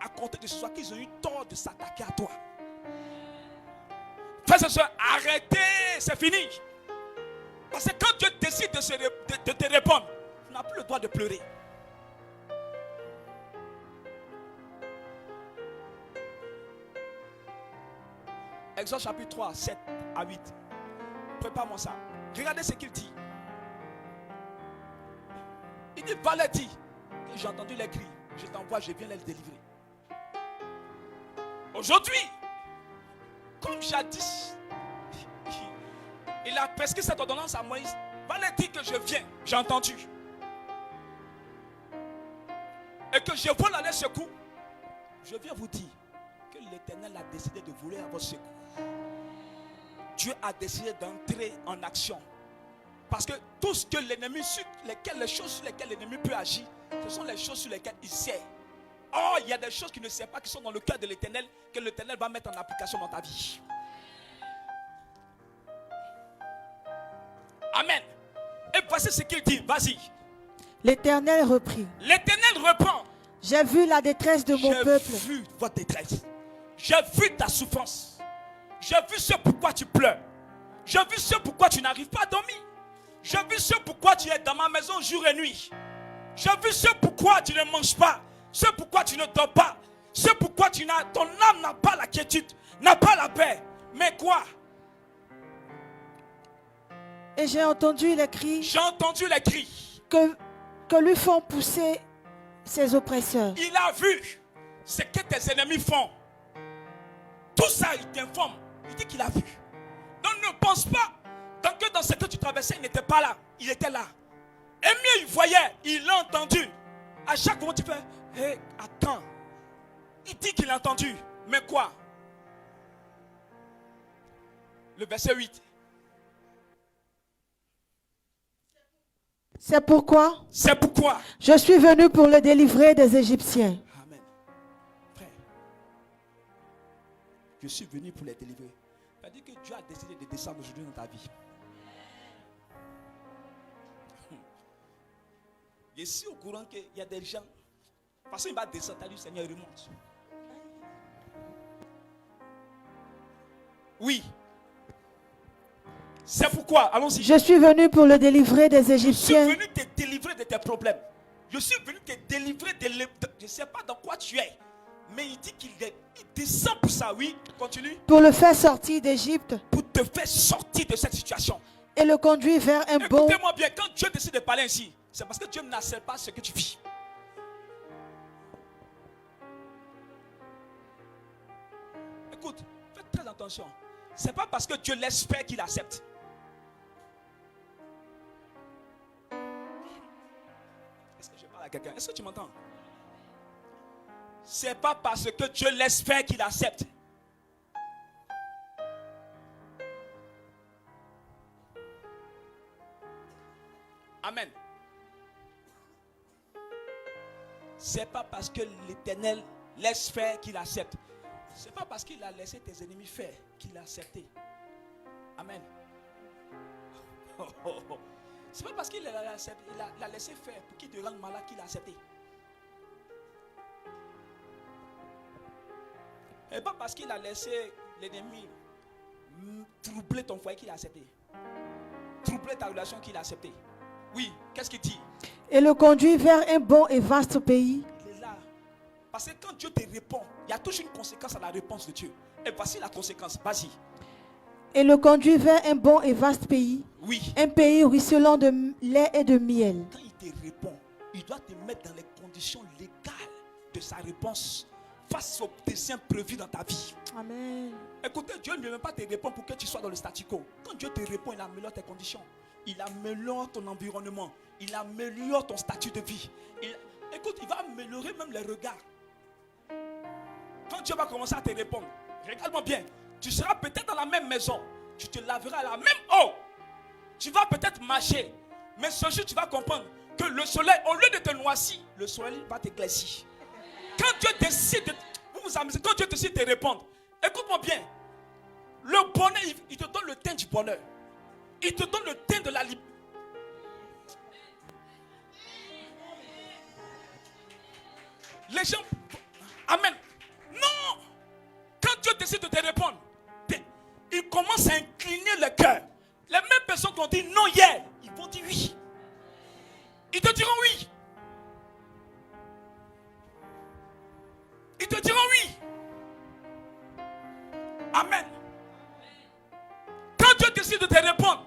à compter de ce soir qu'ils ont eu tort de s'attaquer à toi. Frères et sœurs, arrêtez, c'est fini. Parce que quand Dieu décide de te répondre, tu n'as plus le droit de pleurer. Exode chapitre 3, 7 à 8. Prépare-moi ça. Regardez ce qu'il dit. Il dit, va leur dire que j'ai entendu les cris. Je t'envoie, je viens les délivrer. Aujourd'hui, comme jadis, il a prescrit cette ordonnance à Moïse. Va leur dire que je viens, j'ai entendu. Et que je vole à leur secours. Je viens vous dire que l'Éternel a décidé de voler à votre secours. Dieu a décidé d'entrer en action. Parce que tout ce que l'ennemi, les choses sur lesquelles l'ennemi peut agir, ce sont les choses sur lesquelles il sait. Or, il y a des choses qu'il ne sait pas, qui sont dans le cœur de l'Éternel, que l'Éternel va mettre en application dans ta vie. Amen. Et voici ce qu'il dit, vas-y. L'Éternel reprit. L'Éternel reprend. J'ai vu la détresse de mon peuple. J'ai vu votre détresse. J'ai vu ta souffrance. J'ai vu ce pourquoi tu pleures. J'ai vu ce pourquoi tu n'arrives pas à dormir. J'ai vu ce pourquoi tu es dans ma maison jour et nuit. J'ai vu ce pourquoi tu ne manges pas. Ce pourquoi tu ne dors pas. Ce pourquoi ton âme n'a pas la quiétude, n'a pas la paix. Mais quoi? Et j'ai entendu les cris. J'ai entendu les cris. Que lui font pousser ses oppresseurs. Il a vu ce que tes ennemis font. Tout ça, il t'informe. Il dit qu'il a vu. Donc ne pense pas que dans ce que tu traversais, il n'était pas là. Il était là. Et mieux, il voyait, il l'a entendu. À chaque moment, tu fais, hé, attends. Il dit qu'il a entendu. Mais quoi? Le verset 8. C'est pourquoi je suis venu pour le délivrer des Égyptiens. Amen. Frère, je suis venu pour les délivrer. C'est-à-dire que Dieu a décidé de descendre aujourd'hui dans ta vie. Je suis au courant qu'il y a des gens, parce qu'il va descendre, t'as dit, Seigneur, remonte. Oui. C'est pourquoi, allons-y. Je suis venu pour le délivrer des Égyptiens. Je suis venu te délivrer de tes problèmes. Je suis venu te délivrer de... Je ne sais pas dans quoi tu es. Mais il dit qu'il descend pour ça, oui. Continue. Pour le faire sortir d'Égypte. Pour te faire sortir de cette situation. Et le conduire vers un bon... Écoutez-moi bien, quand Dieu décide de parler ainsi, c'est parce que Dieu n'accepte pas ce que tu vis. Écoute, faites très attention. C'est pas parce que Dieu l'espère qu'il accepte. quelqu'un. Est-ce que tu m'entends? C'est pas parce que Dieu laisse faire qu'il accepte. Amen. C'est pas parce que l'Éternel laisse faire qu'il accepte. C'est pas parce qu'il a laissé tes ennemis faire qu'il a accepté. Amen. C'est pas parce qu'il l'a laissé faire pour qu'il te rende malade qu'il a accepté. Et pas parce qu'il a laissé l'ennemi troubler ton foyer qu'il a accepté. Troubler ta relation qu'il a accepté. Oui, qu'est-ce qu'il dit? Et le conduit vers un bon et vaste pays. Il est là. Parce que quand Dieu te répond, il y a toujours une conséquence à la réponse de Dieu. Et voici la conséquence. Vas-y. Et le conduit vers un bon et vaste pays. Oui. Un pays ruisselant de lait et de miel. Quand il te répond, il doit te mettre dans les conditions légales de sa réponse face aux desseins prévus dans ta vie. Amen. Écoutez, Dieu ne veut pas te répondre pour que tu sois dans le statu quo. Quand Dieu te répond, il améliore tes conditions. Il améliore ton environnement. Il améliore ton statut de vie. Écoute, il va améliorer même les regards. Quand Dieu va commencer à te répondre, regarde-moi bien. Tu seras peut-être dans la même maison. Tu te laveras à la même eau. Tu vas peut-être marcher. Mais ce jour, tu vas comprendre que le soleil, au lieu de te noircir, le soleil va t'éclaircir. Quand Dieu décide de vous amuser, quand Dieu décide de répondre, écoute-moi bien. Le bonheur, il te donne le teint du bonheur. Il te donne le teint de la liberté. Les gens, amen. Non. Quand Dieu décide de te répondre, il commence à incliner le cœur. Les mêmes personnes qui ont dit non hier, ils vont dire oui. Ils te diront oui. Ils te diront oui. Amen. Quand Dieu décide de te répondre,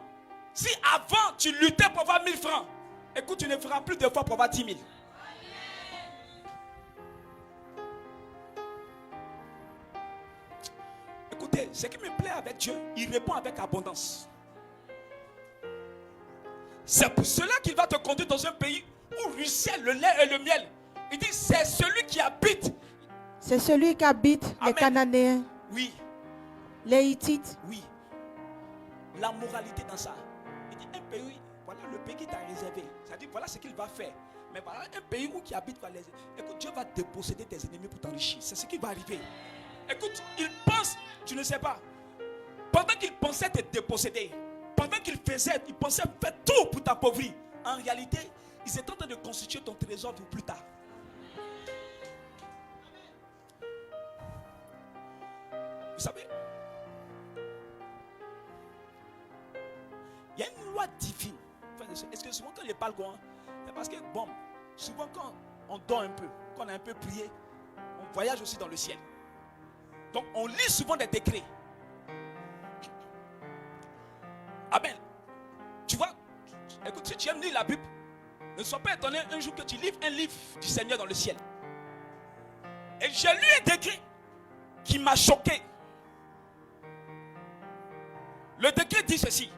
si avant tu luttais pour avoir 1000 francs, écoute, tu ne feras plus de fois pour avoir 10 000. Écoutez, ce qui me plaît avec Dieu, il répond avec abondance. C'est pour cela qu'il va te conduire dans un pays où ruisselle le lait et le miel. Il dit, c'est celui qui habite. C'est celui qui habite Amen. les Cananéens. Oui. Les Hittites. Oui. La moralité dans ça. Il dit, un pays, voilà le pays qui t'a réservé. C'est-à-dire, voilà ce qu'il va faire. Mais voilà un pays où qui habite, écoute, Dieu va déposséder tes ennemis pour t'enrichir. C'est ce qui va arriver. Écoute, il pense, tu ne sais pas. Pendant qu'il pensait te déposséder, pendant qu'il pensait faire tout pour t'appauvrir, en réalité, il est en train de constituer ton trésor pour plus tard. Vous savez, il y a une loi divine. Est-ce que souvent quand je parle, c'est parce que, bon, souvent quand on dort un peu, quand on a un peu prié, on voyage aussi dans le ciel. Donc on lit souvent des décrets. Amen. Tu vois, écoute, si tu aimes lire la Bible, ne sois pas étonné un jour que tu livres un livre du Seigneur dans le ciel. Et j'ai lu un décret qui m'a choqué. Le décret dit ceci.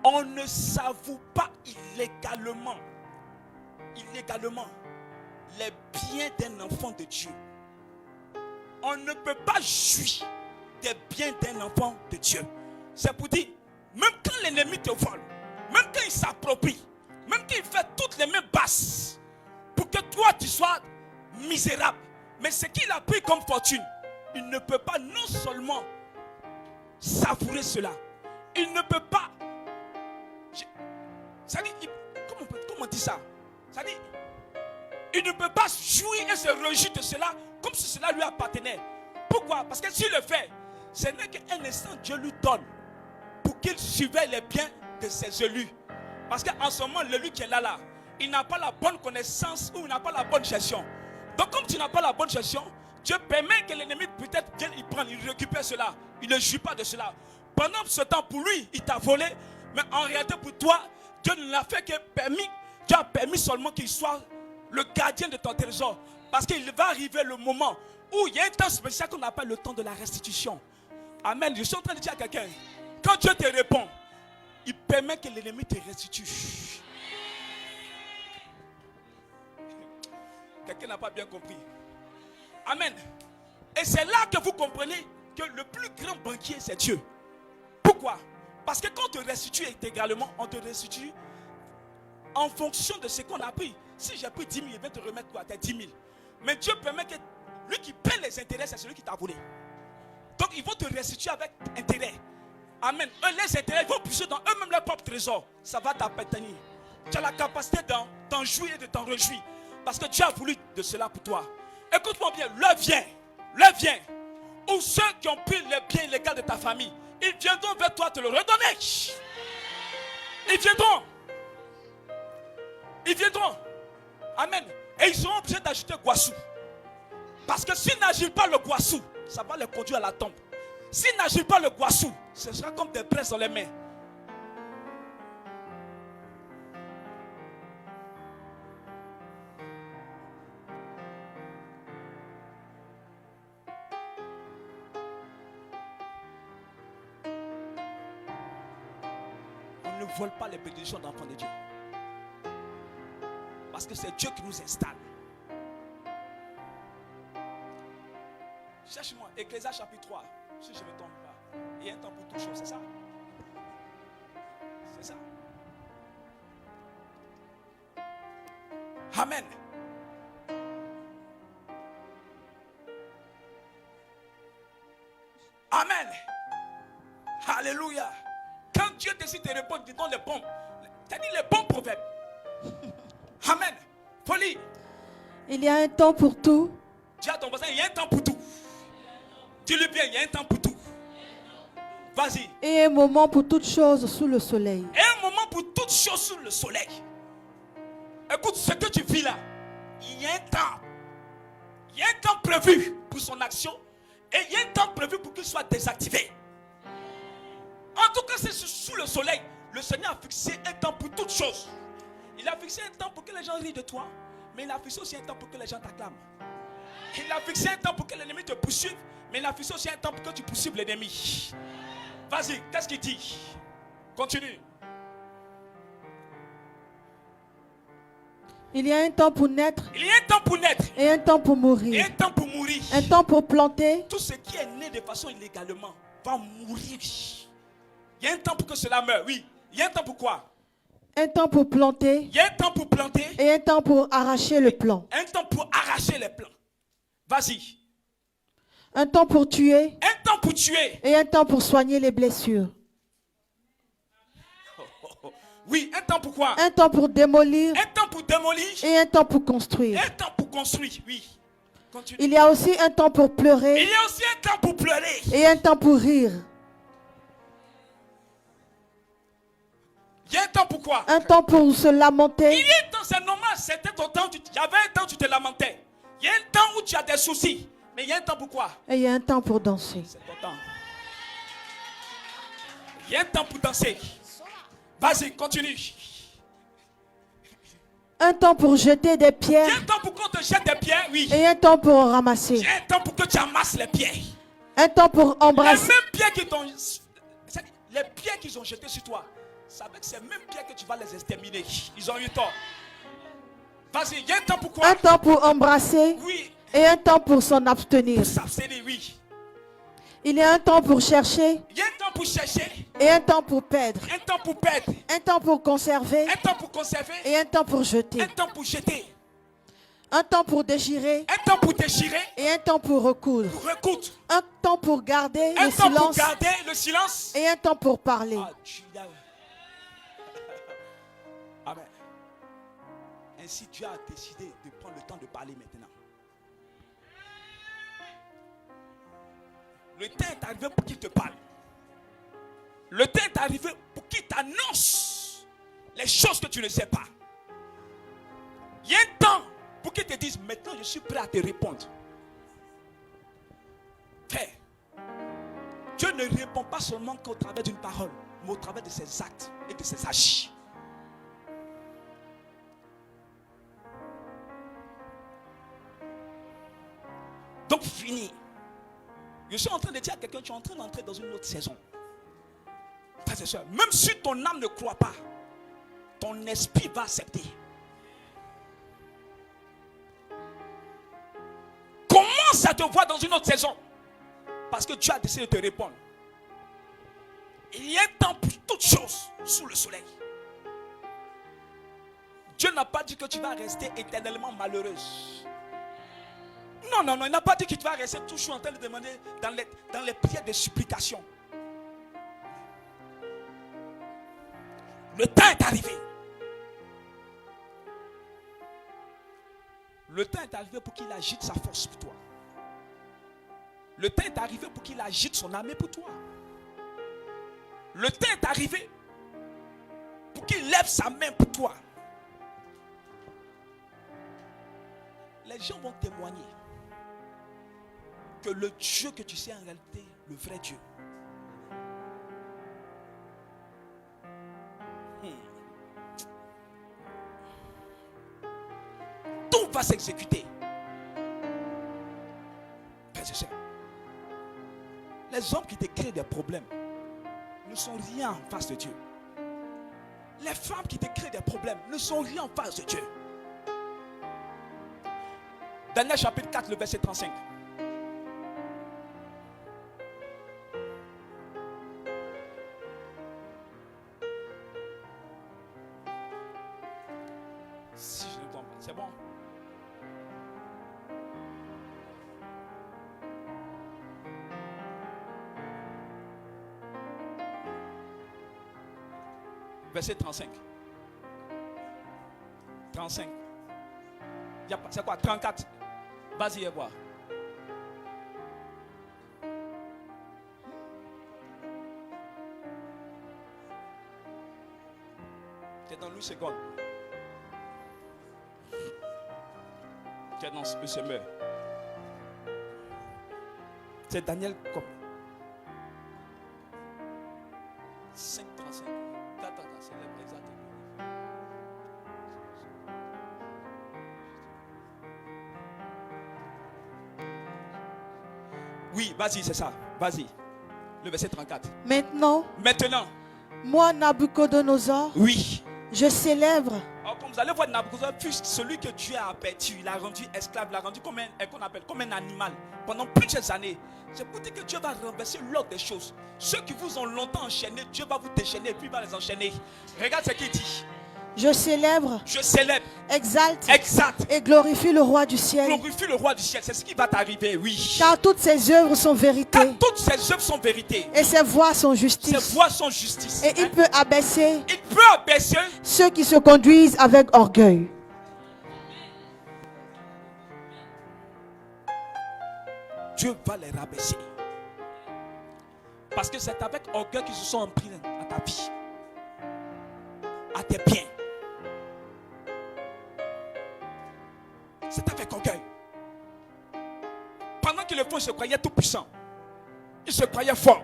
On ne s'avoue pas illégalement les biens d'un enfant de Dieu. On ne peut pas jouir des biens d'un enfant de Dieu. C'est pour dire, même quand l'ennemi te vole, même quand il s'approprie, même quand il fait toutes les mains basses, pour que toi tu sois misérable, mais ce qu'il a pris comme fortune, il ne peut pas non seulement savourer cela, il ne peut pas. Comment on dit ça? Ça dit, il ne peut pas jouir et se réjouir de cela comme si cela lui appartenait. Pourquoi? Parce que s'il le fait, ce n'est qu'un instant Dieu lui donne pour qu'il surveille les biens de ses élus. Parce qu'en ce moment, l'élu qui est là, il n'a pas la bonne connaissance ou il n'a pas la bonne gestion. Donc comme tu n'as pas la bonne gestion, Dieu permet que l'ennemi peut-être vienne, il récupère cela. Il ne jouit pas de cela. Pendant ce temps, pour lui, il t'a volé. Mais en réalité, pour toi, Dieu ne l'a fait que permis. Dieu a permis seulement qu'il soit le gardien de ton trésor. Parce qu'il va arriver le moment où il y a un temps spécial qu'on appelle le temps de la restitution. Amen. Je suis en train de dire à quelqu'un, quand Dieu te répond, il permet que l'ennemi te restitue. Quelqu'un n'a pas bien compris. Amen. Et c'est là que vous comprenez que le plus grand banquier, c'est Dieu. Pourquoi? Parce que quand on te restitue intégralement, on te restitue en fonction de ce qu'on a pris. Si j'ai pris 10 000, il va te remettre quoi? Tes 10 000. Mais Dieu permet que lui qui paie les intérêts, c'est celui qui t'a volé. Donc ils vont te restituer avec intérêt. Amen. Eux, les intérêts, ils vont puiser dans eux-mêmes leur propre trésor. Ça va t'appartenir. Tu as la capacité d'en jouir et de t'en réjouir. Parce que Dieu a voulu de cela pour toi. Écoute-moi bien, l'heure vient. Où ceux qui ont pris les biens illégaux de ta famille, ils viendront vers toi te le redonner. Ils viendront. Amen. Et ils seront obligés d'ajouter Guassou. Parce que s'ils n'agissent pas le Guassou, ça va les conduire à la tombe. S'ils n'agissent pas le Guassou, ce sera comme des presses dans les mains. On ne vole pas les bénédictions d'enfants de Dieu. Parce que c'est Dieu qui nous installe. Cherche-moi, Ecclésiaste chapitre 3, si je ne me trompe pas. Il y a un temps pour toute chose, c'est ça? C'est ça. Amen. Amen. Alléluia. Quand Dieu décide de répondre, dis donc les bons. C'est-à-dire les bons proverbes. Amen. Folie. Il y a un temps pour tout. Dis à ton voisin, il y a un temps pour tout. Dis-le bien, il y a un temps pour tout. Vas-y. Et un moment pour toutes choses sous le soleil. Et un moment pour toutes choses sous le soleil. Écoute, ce que tu vis là, il y a un temps. Il y a un temps prévu pour son action. Et il y a un temps prévu pour qu'il soit désactivé. En tout cas, c'est sous le soleil. Le Seigneur a fixé un temps pour toutes choses. Il a fixé un temps pour que les gens rient de toi. Mais il a fixé aussi un temps pour que les gens t'acclament. Il a fixé un temps pour que l'ennemi te poursuive. Mais il a fixé aussi un temps pour que tu poursuives l'ennemi. Vas-y, qu'est-ce qu'il dit? Continue. Il y a un temps pour naître. Il y a un temps pour naître. Et un temps pour Et mourir. un temps pour mourir. Un temps pour planter. Tout ce qui est né de façon illégalement va mourir. Il y a un temps pour que cela meure, oui. Il y a un temps pour quoi? Un temps pour planter. Il y a un temps pour planter. Et un temps pour arracher le plant. Un temps pour arracher les plants. Vas-y. Un temps pour tuer. Un temps pour tuer. Et un temps pour soigner les blessures. Oui, un temps pour quoi? Un temps pour démolir. Un temps pour démolir. Et un temps pour construire. Un temps pour construire, oui. Continue. Il y a aussi un temps pour Il pleurer. y a aussi un temps pour pleurer. Et un temps pour rire. Il y a un temps pour quoi? Un temps pour se Il lamenter. y a un temps, c'est normal, c'était ton temps. Il y avait un temps où tu te lamentais. Il y a un temps où tu as des soucis. Mais il y a un temps pour quoi? Et il y a un temps pour danser. C'est ton temps. Il y a un temps pour danser. Vas-y, continue. Un temps pour jeter des Il y a pierres. un temps pour qu'on te jette des pierres, oui. Et un temps pour en Il ramasser. y a un temps pour que tu amasses les pierres. Un temps pour Les embrasser. mêmes pierres qui t'ont... Les pierres qu'ils ont jetées sur toi, c'est avec ces mêmes pierres que tu vas les exterminer. Ils ont eu tort. Vas-y, il y a un temps pour quoi? Un temps pour embrasser. Oui. Et un temps pour s'en abstenir. Pour s'abstenir, oui. Il y a un temps pour chercher. Il y a un temps pour chercher. Et un temps pour perdre. Un temps pour perdre. Un temps pour conserver. Un temps pour conserver. Et un temps pour jeter. Un temps pour jeter. Un temps pour déchirer. Un temps pour déchirer. Et un temps pour recoudre. Pour recoudre. Un temps pour garder Un le temps pour silence. garder le silence. Et un temps pour parler. Ah, Amen. Ainsi, Dieu a décidé de prendre le temps de parler maintenant. Le temps est arrivé pour qu'il te parle. Le temps est arrivé pour qu'il t'annonce les choses que tu ne sais pas. Il y a un temps pour qu'il te dise, maintenant je suis prêt à te répondre. Frère, Dieu ne répond pas seulement qu'au travers d'une parole, mais au travers de ses actes et de ses agis. Donc fini. Je suis en train de dire à quelqu'un, tu es en train d'entrer dans une autre saison. Frères et sœurs, même si ton âme ne croit pas, ton esprit va accepter. Commence à te voir dans une autre saison. Parce que Dieu a décidé de te répondre. Il y a un temps pour toutes choses sous le soleil. Dieu n'a pas dit que tu vas rester éternellement malheureuse. Non, non, non, il n'a pas dit que tu vas rester toujours en train de demander dans les prières de supplication. Le temps est arrivé. Le temps est arrivé pour qu'il agite sa force pour toi. Le temps est arrivé pour qu'il agite son armée pour toi. Le temps est arrivé pour qu'il lève sa main pour toi. Les gens vont témoigner que le Dieu que tu sais en réalité, le vrai Dieu. Tout va s'exécuter. Frères et sœurs, les hommes qui te créent des problèmes ne sont rien en face de Dieu. Les femmes qui te créent des problèmes ne sont rien en face de Dieu. Daniel chapitre 4, le verset 35. Si je ne trompe pas, c'est bon. Verset 35. 35. C'est quoi? 34. Vas-y et voir. Tu es dans Louis II. Tu es dans ce semeur. C'est Daniel comme 5, 35. Attends, c'est exactement. Oui, vas-y, c'est ça. Vas-y. Le verset 34. Maintenant, moi, Nabuchodonosor, oui. Je célèbre. Alors, comme vous allez voir, Nabuchodonosor, celui que Dieu a aperçu, il l'a rendu esclave, il l'a rendu comme un animal pendant plusieurs années. C'est pour dire que Dieu va renverser l'ordre des choses. Ceux qui vous ont longtemps enchaîné, Dieu va vous déchaîner et puis il va les enchaîner. Regarde ce qu'il dit. Je célèbre, exalte et glorifie le roi du ciel. Glorifie le roi du ciel, c'est ce qui va t'arriver, oui. Car toutes ses œuvres sont vérité. Car toutes ses œuvres sont vérité. Et ses voies sont justice. Ses voies sont justice. Et il peut abaisser ceux qui se conduisent avec orgueil. Dieu va les rabaisser. Parce que c'est avec orgueil qu'ils se sont pris à ta vie, à tes biens. C'est avec orgueil. Pendant qu'ils le font, ils se croyaient tout puissants. Ils se croyaient forts.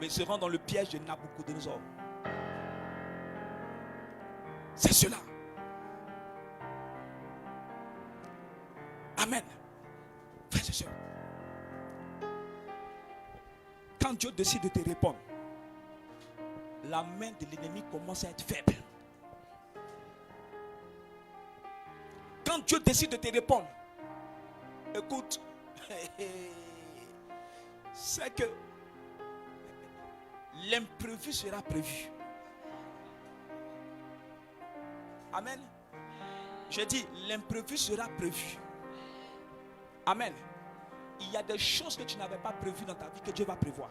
Mais ils seront dans le piège de Nabuchodonosor. C'est cela. Amen. Frères et sœurs, quand Dieu décide de te répondre, la main de l'ennemi commence à être faible. Quand Dieu décide de te répondre, écoute, c'est que l'imprévu sera prévu. Amen. Je dis, l'imprévu sera prévu. Amen. Il y a des choses que tu n'avais pas prévues dans ta vie que Dieu va prévoir.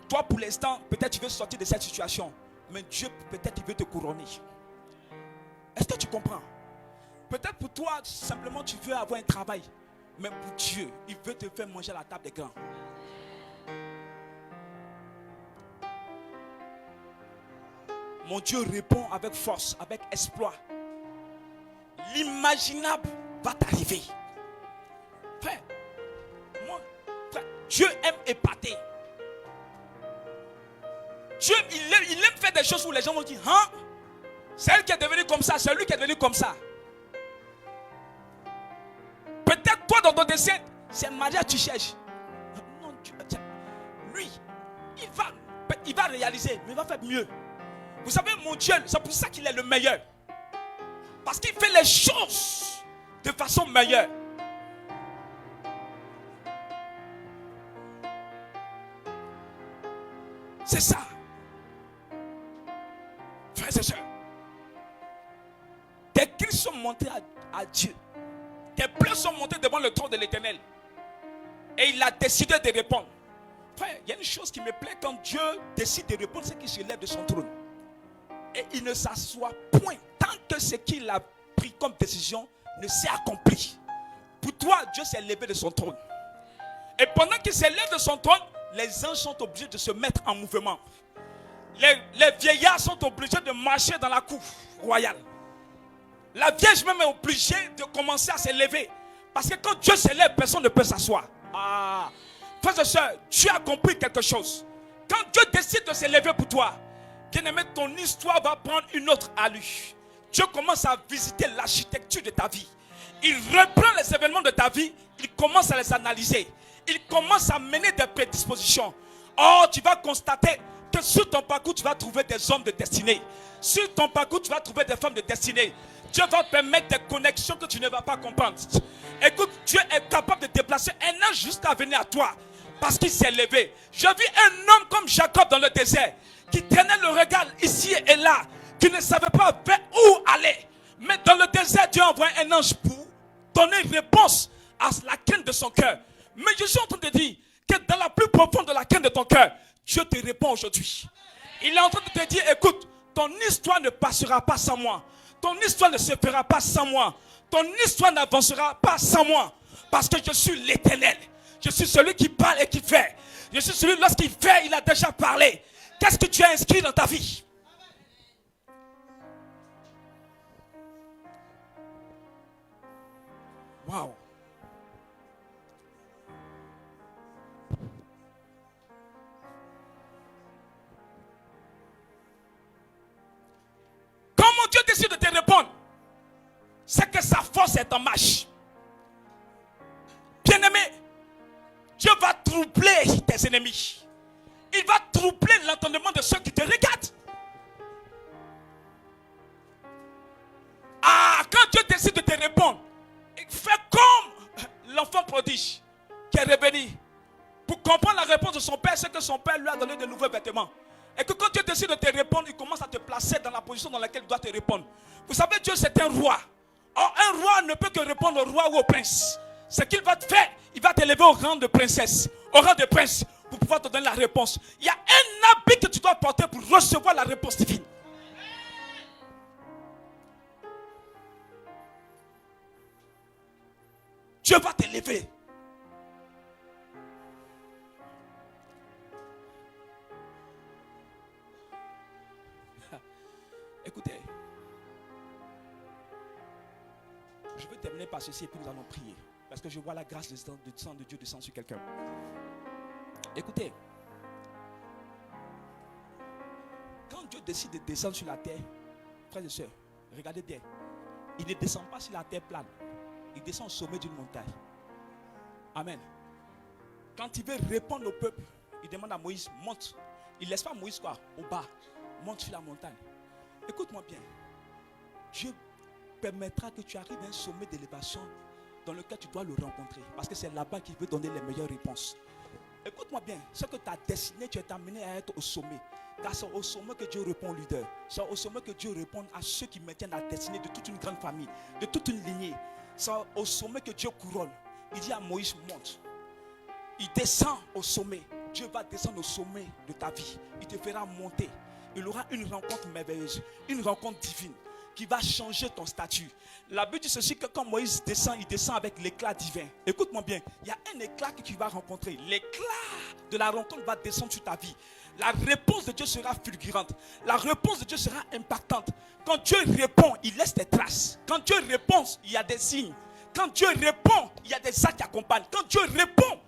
Toi, pour l'instant, peut-être tu veux sortir de cette situation, mais Dieu, peut-être, il veut te couronner. Est-ce que tu comprends? Peut-être pour toi, simplement, tu veux avoir un travail, mais pour Dieu, il veut te faire manger à la table des grands. Mon Dieu répond avec force, avec espoir. L'imaginable va t'arriver. Frère, Dieu aime épater. Dieu, il aime faire des choses où les gens vont dire, hein? C'est elle qui est devenue comme ça, c'est lui qui est devenu comme ça. Peut-être toi dans ton destin, c'est Maria tu cherches. Non, lui, il va réaliser, mais il va faire mieux. Vous savez, mon Dieu, c'est pour ça qu'il est le meilleur. Parce qu'il fait les choses de façon meilleure. C'est ça. Frères et sœurs, tes cris sont montés à Dieu. Tes pleurs sont montés devant le trône de l'Éternel. Et il a décidé de répondre. Frère, il y a une chose qui me plaît quand Dieu décide de répondre, c'est qu'il se lève de son trône. Et il ne s'assoit point tant que ce qu'il a pris comme décision ne s'est accompli. Pour toi, Dieu s'est levé de son trône. Et pendant qu'il se lève de son trône, les anges sont obligés de se mettre en mouvement. Les vieillards sont obligés de marcher dans la cour royale. La Vierge même est obligée de commencer à se lever. Parce que quand Dieu se lève, personne ne peut s'asseoir. Ah, frères et sœurs, Dieu a compris quelque chose. Quand Dieu décide de se lever pour toi, bien-aimé, ton histoire va prendre une autre allure. Dieu commence à visiter l'architecture de ta vie. Il reprend les événements de ta vie, il commence à les analyser. Il commence à mener des prédispositions. Oh, tu vas constater que sur ton parcours, tu vas trouver des hommes de destinée. Sur ton parcours, tu vas trouver des femmes de destinée. Dieu va permettre des connexions que tu ne vas pas comprendre. Écoute, Dieu est capable de déplacer un ange jusqu'à venir à toi. Parce qu'il s'est levé. J'ai vu un homme comme Jacob dans le désert, qui traînait le regard ici et là, qui ne savait pas vers où aller. Mais dans le désert, Dieu a envoyé un ange pour donner une réponse à la crainte de son cœur. Mais je suis en train de dire que dans la plus profonde de la crainte de ton cœur, Dieu te répond aujourd'hui. Il est en train de te dire, écoute, ton histoire ne passera pas sans moi. Ton histoire ne se fera pas sans moi. Ton histoire n'avancera pas sans moi. Parce que je suis l'Éternel. Je suis celui qui parle et qui fait. Je suis celui, lorsqu'il fait, il a déjà parlé. Qu'est-ce que tu as inscrit dans ta vie? Waouh. Comment Dieu décide de te répondre? C'est que sa force est en marche. Bien-aimé, Dieu va troubler tes ennemis. Il va troubler l'entendement de ceux qui te regardent. Ah, quand Dieu décide de te répondre, fais comme l'enfant prodige qui est revenu pour comprendre la réponse de son père, c'est que son père lui a donné de nouveaux vêtements. Et que quand Dieu décide de te répondre, il commence à te placer dans la position dans laquelle il doit te répondre. Vous savez, Dieu c'est un roi. Or, un roi ne peut que répondre au roi ou au prince. Ce qu'il va te faire, il va t'élever au rang de princesse, au rang de prince, pour pouvoir te donner la réponse. Il y a un habit que tu dois porter pour recevoir la réponse divine. Dieu va t'élever. Écoutez, je vais terminer par ceci et puis nous allons prier. Parce que je vois la grâce du sang de Dieu descendre sur quelqu'un. Écoutez, quand Dieu décide de descendre sur la terre, frères et sœurs, regardez bien, il ne descend pas sur la terre plane. Il descend au sommet d'une montagne. Amen. Quand il veut répondre au peuple, il demande à Moïse, monte. Il ne laisse pas Moïse quoi, au bas. Monte sur la montagne. Écoute-moi bien. Dieu permettra que tu arrives à un sommet d'élévation dans lequel tu dois le rencontrer. Parce que c'est là-bas qu'il veut donner les meilleures réponses. Écoute-moi bien. Ce que tu as destiné, tu es amené à être au sommet. Car c'est au sommet que Dieu répond aux leaders. C'est au sommet que Dieu répond à ceux qui maintiennent la destinée de toute une grande famille, de toute une lignée. C'est au sommet que Dieu couronne. Il dit à Moïse, monte. Il descend au sommet. Dieu va descendre au sommet de ta vie. Il te fera monter. Il aura une rencontre merveilleuse, une rencontre divine qui va changer ton statut. La Bible dit ceci, que quand Moïse descend, il descend avec l'éclat divin. Écoute-moi bien, il y a un éclat que tu vas rencontrer. L'éclat de la rencontre va descendre sur ta vie. La réponse de Dieu sera fulgurante. La réponse de Dieu sera impactante. Quand Dieu répond, il laisse des traces. Quand Dieu répond, il y a des signes. Quand Dieu répond, il y a des actes qui accompagnent. Quand Dieu répond,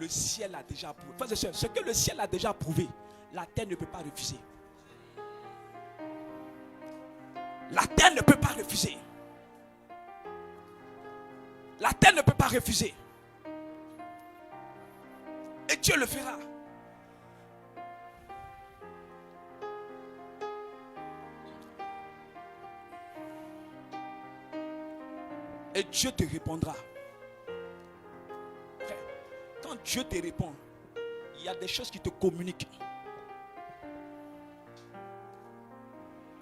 le ciel a déjà prouvé. Ce que le ciel a déjà prouvé, la terre ne peut pas refuser. La terre ne peut pas refuser. La terre ne peut pas refuser. Et Dieu le fera. Et Dieu te répondra. Frère, quand Dieu te répond, il y a des choses qui te communiquent.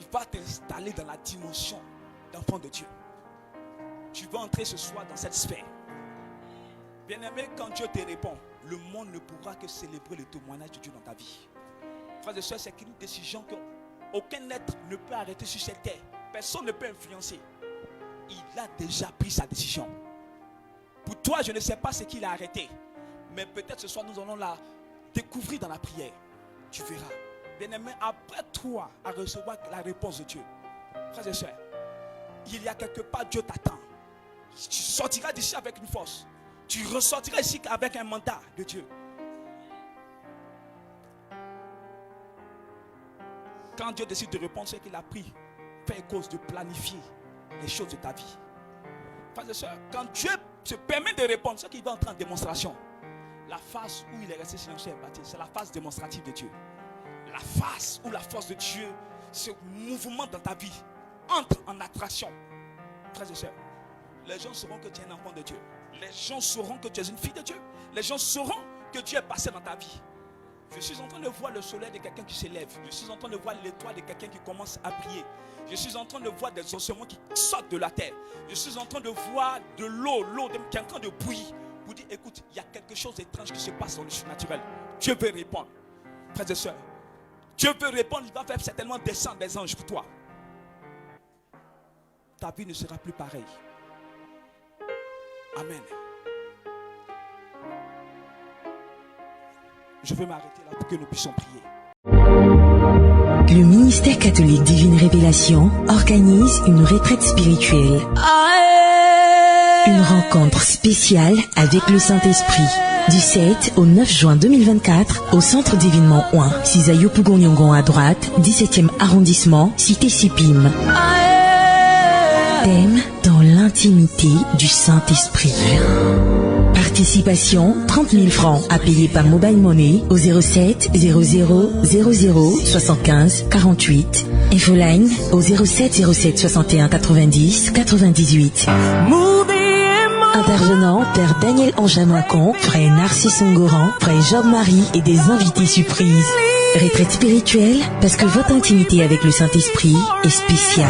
Il va t'installer dans la dimension d'enfant de Dieu. Tu vas entrer ce soir dans cette sphère. Bien-aimé, quand Dieu te répond, le monde ne pourra que célébrer le témoignage de Dieu dans ta vie. Frères et sœurs, c'est une décision qu'aucun être ne peut arrêter sur cette terre. Personne ne peut influencer. Il a déjà pris sa décision. Pour toi, je ne sais pas ce qu'il a arrêté. Mais peut-être ce soir, nous allons la découvrir dans la prière. Tu verras. Bien-aimé, après toi à recevoir la réponse de Dieu. Frères et sœurs, il y a quelque part, Dieu t'attend. Tu sortiras d'ici avec une force. Tu ressortiras ici avec un mandat de Dieu. Quand Dieu décide de répondre, c'est qu'il a pris, fait cause de planifier les choses de ta vie. Frères et sœurs, quand Dieu se permet de répondre, c'est qu'il va entrer en démonstration. La phase où il est resté silencieux et bâti, c'est la phase démonstrative de Dieu. La phase où la force de Dieu, ce mouvement dans ta vie, entre en attraction. Frères et sœurs, les gens sauront que tu es un enfant de Dieu. Les gens sauront que tu es une fille de Dieu. Les gens sauront que Dieu est passé dans ta vie. Je suis en train de voir le soleil de quelqu'un qui s'élève. Je suis en train de voir l'étoile de quelqu'un qui commence à briller. Je suis en train de voir des ossements qui sortent de la terre. Je suis en train de voir de l'eau qui est en train de bouillir. Vous dites, écoute, il y a quelque chose d'étrange qui se passe dans le surnaturel. Dieu veut répondre. Frères et sœurs, Dieu veut répondre. Il va faire certainement descendre des anges pour toi. Ta vie ne sera plus pareille. Amen. Je vais m'arrêter là pour que nous puissions prier. Le ministère catholique Divine Révélation organise une retraite spirituelle. Une rencontre spéciale avec le Saint-Esprit. Du 7 au 9 juin 2024 au Centre Divinement 1, Cisaillou Pougon à droite, 17e arrondissement, Cité Sipim. Thème dans l'intimité du Saint-Esprit. Participation 30 000 francs à payer par mobile money au 07 00 00 75 48. Infoline au 07 07 61 90 98. Intervenant Père Daniel Anjamacon, Frère Narcisse Ngoran, Frère Job-Marie et des invités surprises. Retraite spirituelle parce que votre intimité avec le Saint-Esprit est spéciale.